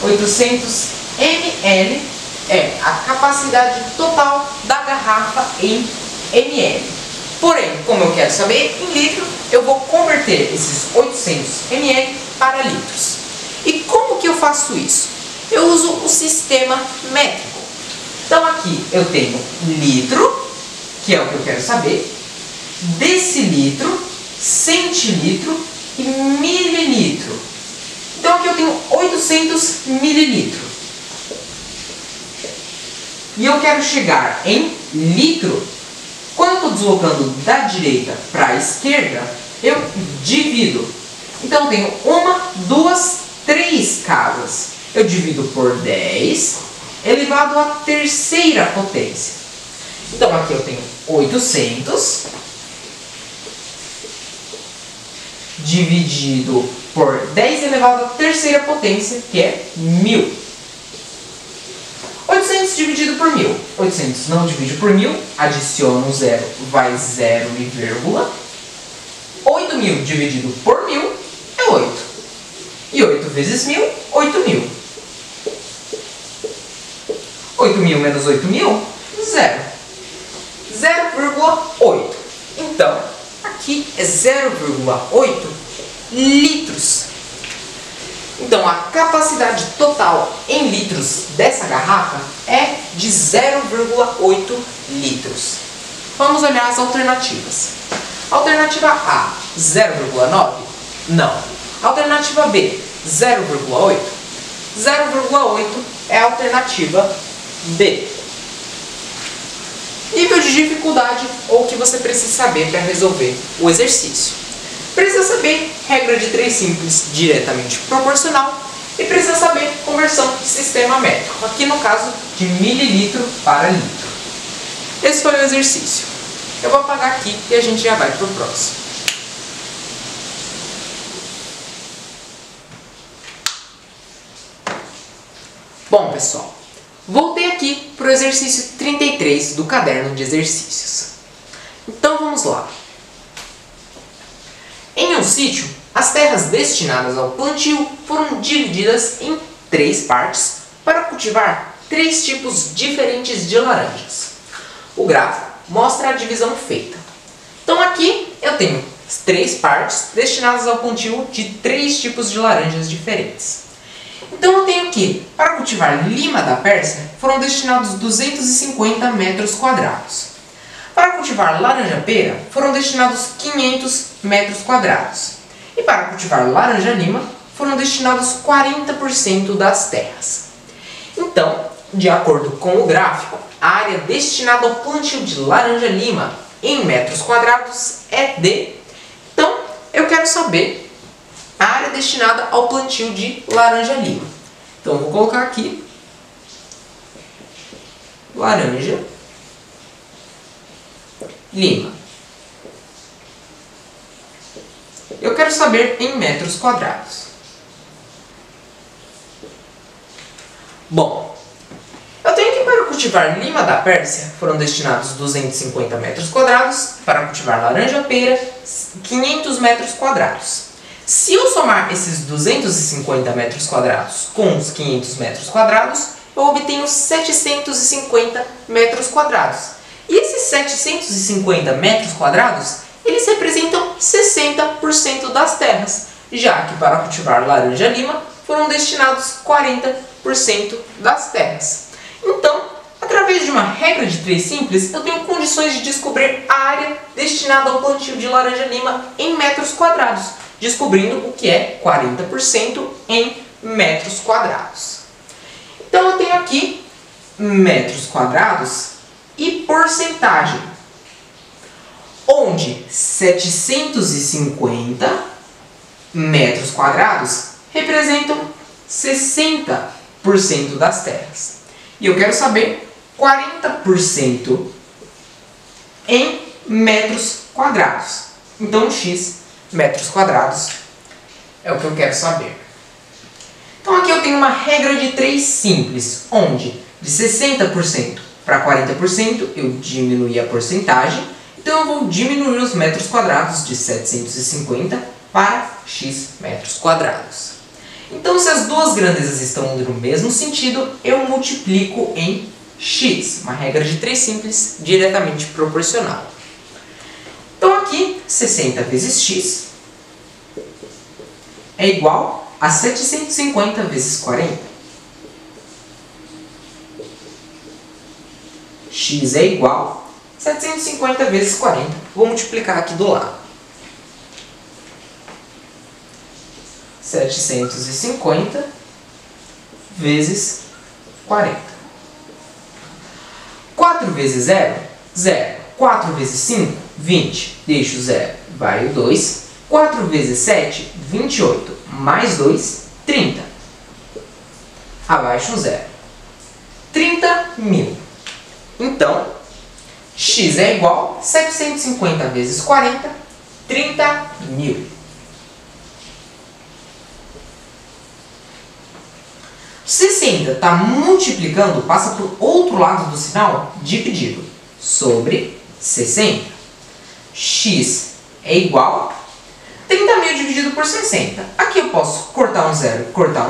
800 ml é a capacidade total da garrafa em ml. Porém, como eu quero saber em litro, eu vou converter esses 800 ml para litros. E como que eu faço isso? Eu uso o sistema métrico. Então aqui eu tenho litro, que é o que eu quero saber, decilitro, centilitro e mililitro. Então aqui eu tenho 800 mililitros. E eu quero chegar em litro. Quando eu estou deslocando da direita para a esquerda, eu divido. Então eu tenho 1, 2, 3 casas. Eu divido por 10, elevado à terceira potência. Então aqui eu tenho 800 dividido por 10 elevado à terceira potência, que é 1000. dividido por 1000. 800 não divide por 1000, adiciona um zero, vai 0 e vírgula. 8.000 dividido por 1000 é 8. E 8 vezes 1000, 8.000. 8.000 menos 8.000, 0. 0,8. Então, aqui é 0,8 litros. Então, a capacidade total em litros dessa garrafa é de 0,8 litros. Vamos olhar as alternativas. Alternativa A, 0,9? Não. Alternativa B, 0,8? 0,8 é a alternativa B. Nível de dificuldade ou o que você precisa saber para resolver o exercício. Precisa saber regra de 3 simples diretamente proporcional e precisa saber conversão de sistema métrico, aqui no caso de mililitro para litro. Esse foi o exercício. Eu vou apagar aqui e a gente já vai para o próximo. Bom, pessoal, voltei aqui para o exercício 33 do caderno de exercícios. Então vamos lá. Em um sítio, as terras destinadas ao plantio foram divididas em 3 partes para cultivar 3 tipos diferentes de laranjas. O gráfico mostra a divisão feita. Então aqui eu tenho 3 partes destinadas ao plantio de 3 tipos de laranjas diferentes. Então eu tenho que, para cultivar lima da Pérsia, foram destinados 250 metros quadrados. Para cultivar laranja-pera, foram destinados 500 metros quadrados. E para cultivar laranja-lima, foram destinados 40% das terras. Então, de acordo com o gráfico, a área destinada ao plantio de laranja-lima em metros quadrados é de... Então, eu quero saber a área destinada ao plantio de laranja-lima. Então, eu vou colocar aqui laranja lima. Eu quero saber em metros quadrados. Bom, eu tenho que para cultivar lima da Pérsia foram destinados 250 metros quadrados, para cultivar laranja-pera 500 metros quadrados. Se eu somar esses 250 metros quadrados com os 500 metros quadrados, eu obtenho 750 metros quadrados. E esses 750 metros quadrados, eles representam 60% das terras, já que para cultivar laranja-lima foram destinados 40% das terras. Então, através de uma regra de 3 simples, eu tenho condições de descobrir a área destinada ao plantio de laranja-lima em metros quadrados, descobrindo o que é 40% em metros quadrados. Então eu tenho aqui metros quadrados e porcentagem, onde 750 metros quadrados representam 60% das terras. E eu quero saber 40% em metros quadrados. Então, x metros quadrados é o que eu quero saber. Então, aqui eu tenho uma regra de 3 simples, onde de 60% para 40% eu diminui a porcentagem. Então, eu vou diminuir os metros quadrados de 750 para x metros quadrados. Então, se as duas grandezas estão no mesmo sentido, eu multiplico em x, uma regra de 3 simples, diretamente proporcional. Então, aqui, 60 vezes x é igual a 750 vezes 40. X é igual a 750 vezes 40. Vou multiplicar aqui do lado. 750 vezes 40. 4 vezes 0, 0. 4 vezes 5, 20. Deixo o 0, vai o 2. 4 vezes 7, 28. Mais 2, 30. Abaixo um 0. 30.000. Então, x é igual a 750 vezes 40, 30.000. 60 está multiplicando, passa para o outro lado do sinal, dividido, sobre 60. X é igual a 30.000 dividido por 60. Aqui eu posso cortar um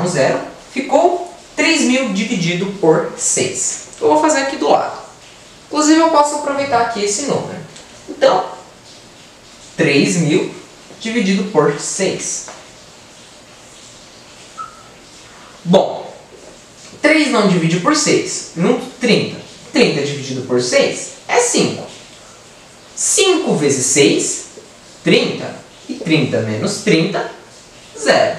zero, ficou 3.000 dividido por 6. Eu vou fazer aqui do lado. Inclusive eu posso aproveitar aqui esse número. Então, 3.000 dividido por 6. Bom, 3 não divide por 6, junto 30. 30 dividido por 6 é 5. 5 vezes 6, 30. E 30 menos 30, 0.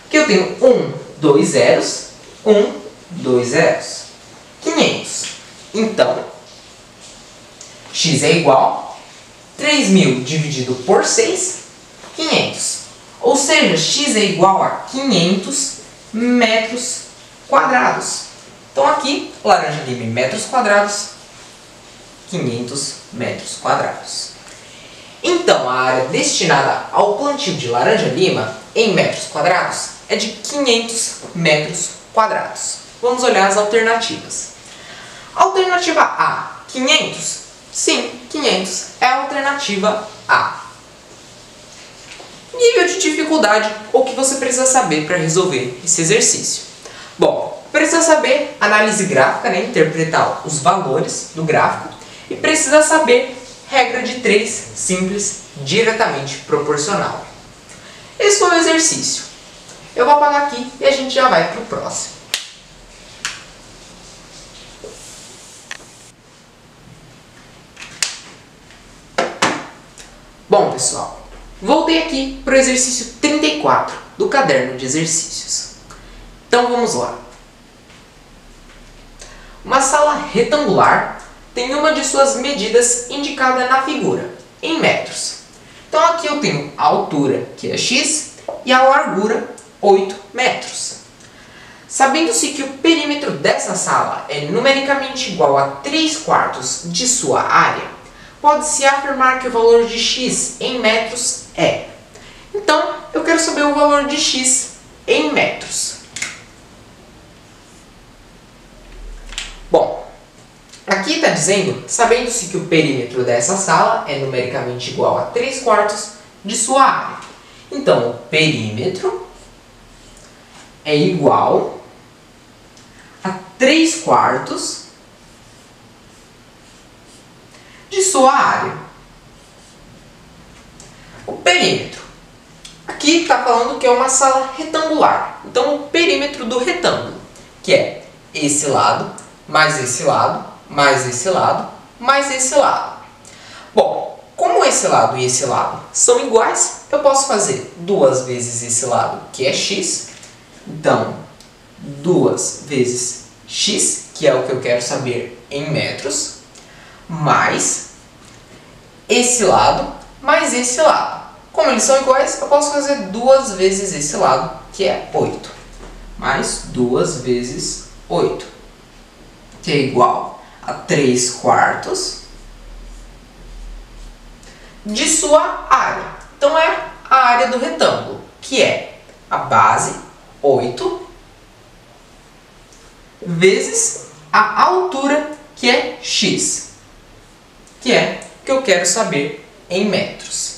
Aqui eu tenho 2 zeros, 2 zeros. 500. Então, x é igual a 3.000 dividido por 6, 500. Ou seja, x é igual a 500 metros quadrados. Então aqui, laranja lima em metros quadrados, 500 metros quadrados. Então a área destinada ao plantio de laranja lima em metros quadrados é de 500 metros quadrados. Vamos olhar as alternativas. Alternativa A, 500? Sim, 500 é a alternativa A. Nível de dificuldade, ou que você precisa saber para resolver esse exercício. Bom, precisa saber análise gráfica, né? Interpretar os valores do gráfico. E precisa saber regra de 3 simples, diretamente proporcional. Esse foi o exercício. Eu vou apagar aqui e a gente já vai para o próximo. Bom, pessoal, voltei aqui para o exercício 34 do caderno de exercícios. Então vamos lá. Uma sala retangular tem uma de suas medidas indicada na figura, em metros. Então aqui eu tenho a altura, que é x, e a largura, 8 metros. Sabendo-se que o perímetro dessa sala é numericamente igual a 3/4 de sua área, pode-se afirmar que o valor de x em metros é. Então, eu quero saber o valor de x em metros. Bom, aqui está dizendo, sabendo-se que o perímetro dessa sala é numericamente igual a 3/4 de sua área. Então, o perímetro é igual a 3/4 de sua área. O perímetro. Aqui está falando que é uma sala retangular. Então, o perímetro do retângulo, que é esse lado, mais esse lado, mais esse lado, mais esse lado. Bom, como esse lado e esse lado são iguais, eu posso fazer 2 vezes esse lado, que é x. Então, 2 vezes x, que é o que eu quero saber em metros, mais esse lado, mais esse lado. Como eles são iguais, eu posso fazer 2 vezes esse lado, que é 8. Mais 2 vezes 8, que é igual a 3/4 de sua área. Então é a área do retângulo, que é a base, 8, vezes a altura, que é x, que é o que eu quero saber em metros.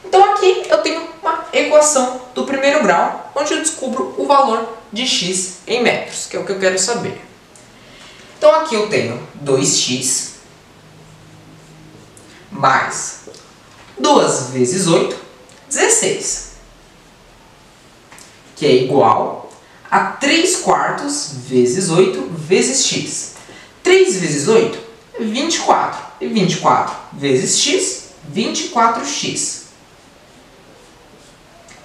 Então aqui eu tenho uma equação do primeiro grau, onde eu descubro o valor de x em metros, que é o que eu quero saber. Então aqui eu tenho 2x mais 2 vezes 8, 16, que é igual a 3/4 vezes 8 vezes x. 3 vezes 8 é 24, e 24 vezes x, 24x,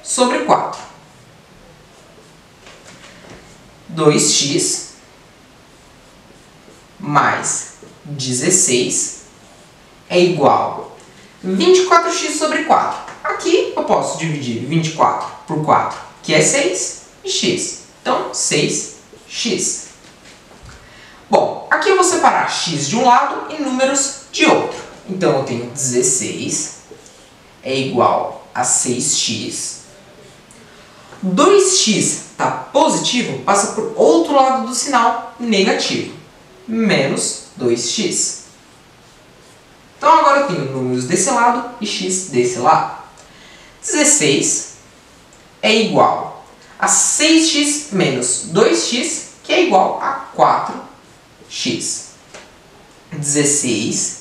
sobre 4. 2x mais 16 é igual a 24x sobre 4. Aqui eu posso dividir 24 por 4, que é 6, e x. Então, 6x. Bom, aqui eu vou separar x de um lado e números de outro. Então, eu tenho 16 é igual a 6x. 2x está positivo, passa por outro lado do sinal negativo. Menos 2x. Então agora eu tenho números desse lado e x desse lado. 16 é igual a 6x menos 2x, que é igual a 4x. 16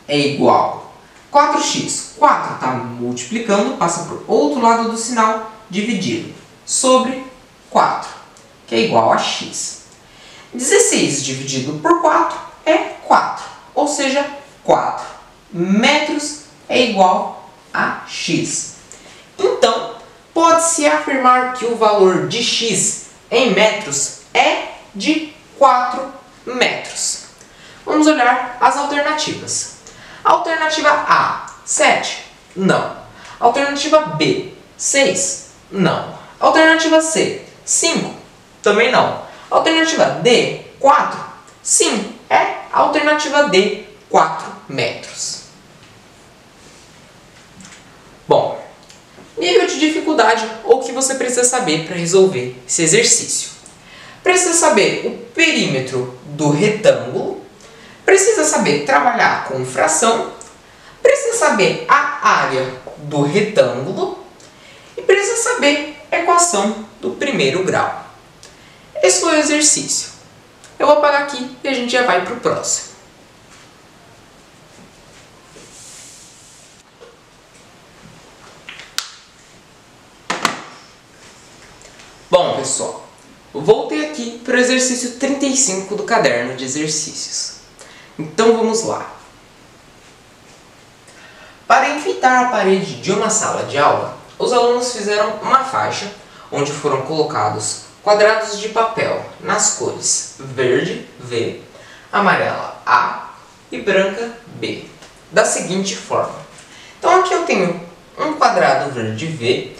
é igual a 4x. 4 está multiplicando, passa por outro lado do sinal, dividido, sobre 4, que é igual a x. 16 dividido por 4 é 4, ou seja, 4 metros é igual a x. Então, pode-se afirmar que o valor de x em metros é de 4 metros. Vamos olhar as alternativas. Alternativa A, 7? Não. Alternativa B, 6? Não. Alternativa C, 5? Também não. Alternativa D, 4? Sim, é a alternativa D, 4 metros. Bom, nível de dificuldade ou o que você precisa saber para resolver esse exercício. Precisa saber o perímetro do retângulo, precisa saber trabalhar com fração, precisa saber a área do retângulo e precisa saber a equação do primeiro grau. Esse foi o exercício. Eu vou apagar aqui e a gente já vai para o próximo. Bom, pessoal, voltei aqui para o exercício 35 do caderno de exercícios. Então vamos lá. Para enfeitar a parede de uma sala de aula, os alunos fizeram uma faixa onde foram colocados quadrados de papel nas cores verde, V, amarela, A e branca, B, da seguinte forma. Então aqui eu tenho um quadrado verde, V,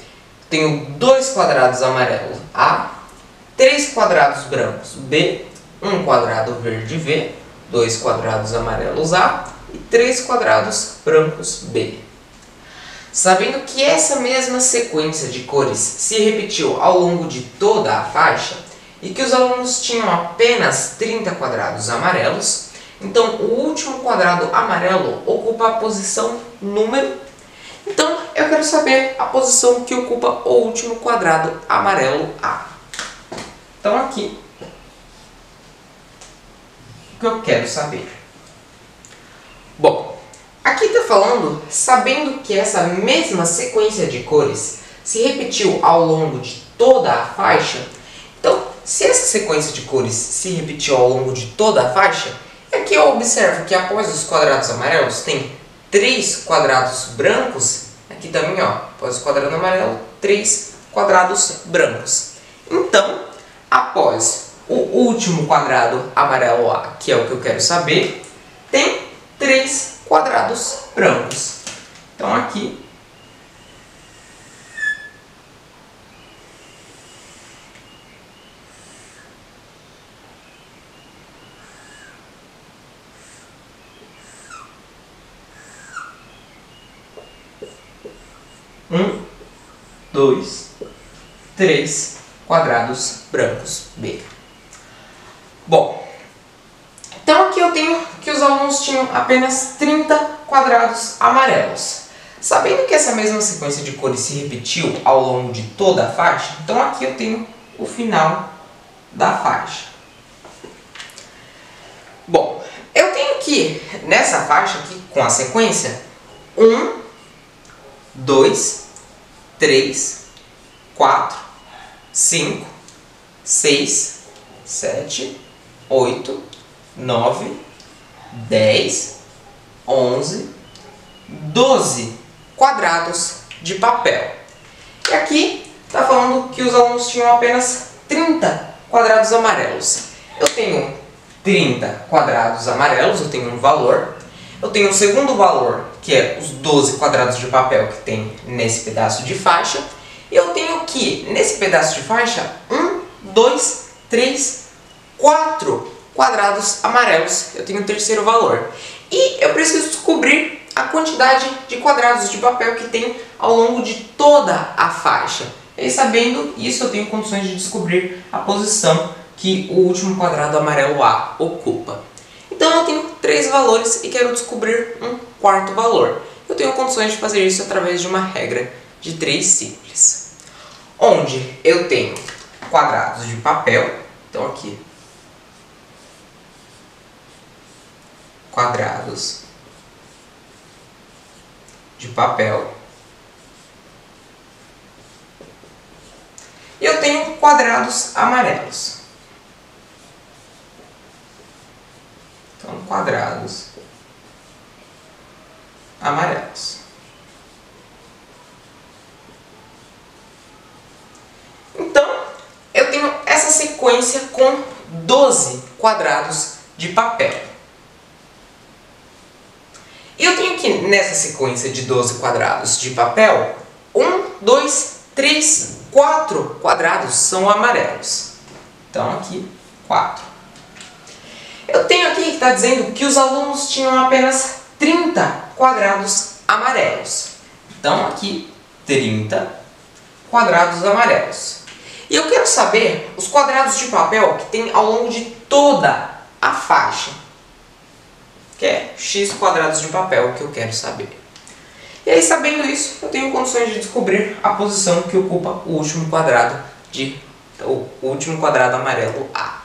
tenho 2 quadrados amarelos, A, 3 quadrados brancos, B, um quadrado verde, V, 2 quadrados amarelos, A e 3 quadrados brancos, B. Sabendo que essa mesma sequência de cores se repetiu ao longo de toda a faixa e que os alunos tinham apenas 30 quadrados amarelos, então o último quadrado amarelo ocupa a posição número. Então eu quero saber a posição que ocupa o último quadrado amarelo A. Então aqui, o que eu quero saber? Bom, aqui está falando, sabendo que essa mesma sequência de cores se repetiu ao longo de toda a faixa. Então, se essa sequência de cores se repetiu ao longo de toda a faixa, aqui eu observo que após os quadrados amarelos tem 3 quadrados brancos. Aqui também, ó, após o quadrado amarelo, 3 quadrados brancos. Então, após o último quadrado amarelo A, que é o que eu quero saber, tem 3 quadrados brancos. Então aqui um, 2, 3 quadrados brancos B. Bom, então aqui eu tenho que os alunos tinham apenas 30 quadrados amarelos. Sabendo que essa mesma sequência de cores se repetiu ao longo de toda a faixa, então aqui eu tenho o final da faixa. Bom, eu tenho que, nessa faixa aqui, com a sequência, 1, 2, 3, 4, 5, 6, 7, 8, 9, 10, 11, 12 quadrados de papel. E aqui está falando que os alunos tinham apenas 30 quadrados amarelos. Eu tenho 30 quadrados amarelos, eu tenho um valor. Eu tenho o segundo valor, que é os 12 quadrados de papel que tem nesse pedaço de faixa. E eu tenho que, nesse pedaço de faixa, 1, 2, 3, 4 quadrados amarelos. Eu tenho o terceiro valor. E eu preciso descobrir a quantidade de quadrados de papel que tem ao longo de toda a faixa. E aí, sabendo isso, eu tenho condições de descobrir a posição que o último quadrado amarelo A ocupa. Então eu tenho 3 valores e quero descobrir um quarto valor. Eu tenho condições de fazer isso através de uma regra de 3 simples. Onde eu tenho quadrados de papel, então aqui, quadrados de papel. E eu tenho quadrados amarelos. Então, quadrados amarelos. Então, eu tenho essa sequência com 12 quadrados de papel. E eu tenho aqui nessa sequência de 12 quadrados de papel, 1, 2, 3, 4 quadrados são amarelos. Então aqui, 4. Eu tenho aqui que está dizendo que os alunos tinham apenas 30 quadrados amarelos. Então aqui, 30 quadrados amarelos. E eu quero saber os quadrados de papel que tem ao longo de toda a faixa, que é x quadrados de papel que eu quero saber. E aí, sabendo isso, eu tenho condições de descobrir a posição que ocupa o último quadrado amarelo A.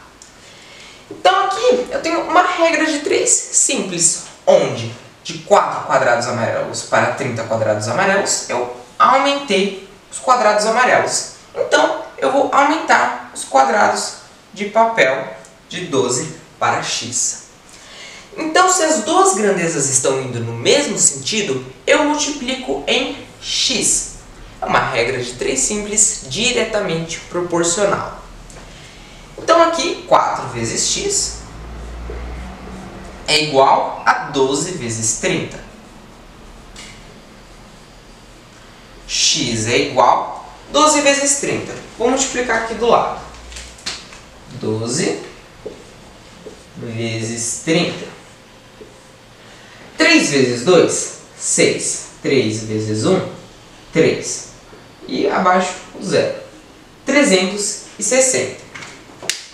Então aqui eu tenho uma regra de 3 simples, onde de 4 quadrados amarelos para 30 quadrados amarelos, eu aumentei os quadrados amarelos. Então eu vou aumentar os quadrados de papel de 12 para x. Então, se as duas grandezas estão indo no mesmo sentido, eu multiplico em x. É uma regra de 3 simples, diretamente proporcional. Então aqui, 4 vezes x é igual a 12 vezes 30. X é igual a 12 vezes 30. Vou multiplicar aqui do lado. 12 vezes 30. 3 vezes 2, 6. 3 vezes 1, 3. E abaixo o zero. 360.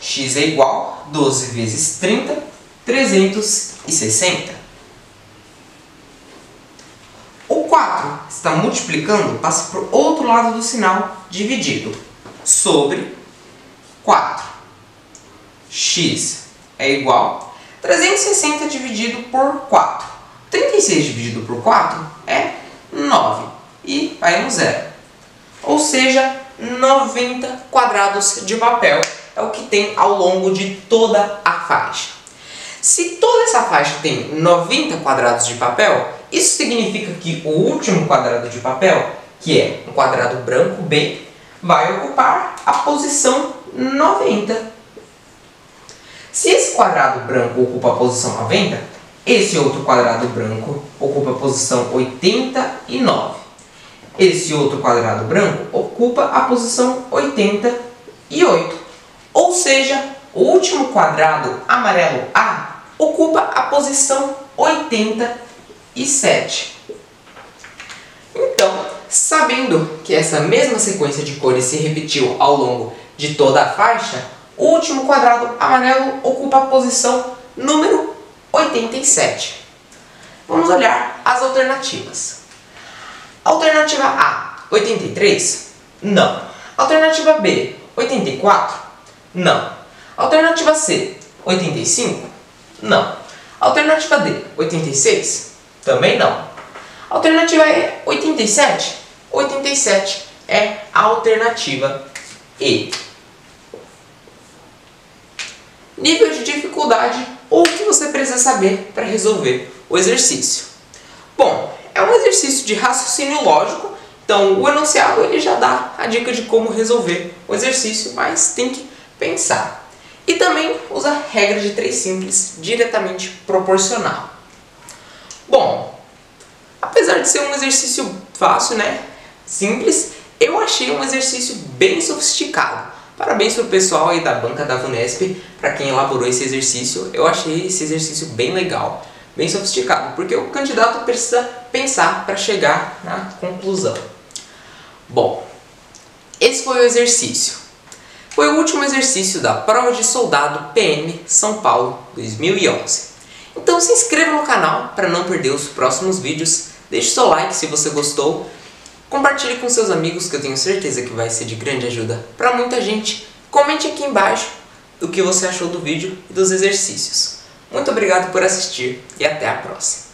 X é igual a 12 vezes 30, 360. O 4 está multiplicando, passa para o outro lado do sinal, dividido, sobre 4. X é igual a 360 dividido por 4. 36 dividido por 4 é 9 e vai no zero. Ou seja, 90 quadrados de papel é o que tem ao longo de toda a faixa. Se toda essa faixa tem 90 quadrados de papel, isso significa que o último quadrado de papel, que é um quadrado branco B, vai ocupar a posição 90. Se esse quadrado branco ocupa a posição 90, esse outro quadrado branco ocupa a posição 89. Esse outro quadrado branco ocupa a posição 88. Ou seja, o último quadrado amarelo A ocupa a posição 87. Então, sabendo que essa mesma sequência de cores se repetiu ao longo de toda a faixa, o último quadrado amarelo ocupa a posição número 87. Vamos olhar as alternativas. Alternativa A, 83? Não. Alternativa B, 84? Não. Alternativa C, 85? Não. Alternativa D, 86? Também não. Alternativa E, 87? 87 é a alternativa E. Nível de dificuldade ou o que você precisa saber para resolver o exercício. Bom, é um exercício de raciocínio lógico, então o enunciado ele já dá a dica de como resolver o exercício, mas tem que pensar. E também usa a regra de 3 simples, diretamente proporcional. Bom, apesar de ser um exercício fácil, né, simples, eu achei um exercício bem sofisticado. Parabéns para o pessoal aí da banca da VUNESP, para quem elaborou esse exercício. Eu achei esse exercício bem legal, bem sofisticado, porque o candidato precisa pensar para chegar na conclusão. Bom, esse foi o exercício. Foi o último exercício da prova de soldado PM São Paulo 2011. Então se inscreva no canal para não perder os próximos vídeos, deixe seu like se você gostou, compartilhe com seus amigos que eu tenho certeza que vai ser de grande ajuda para muita gente. Comente aqui embaixo o que você achou do vídeo e dos exercícios. Muito obrigado por assistir e até a próxima.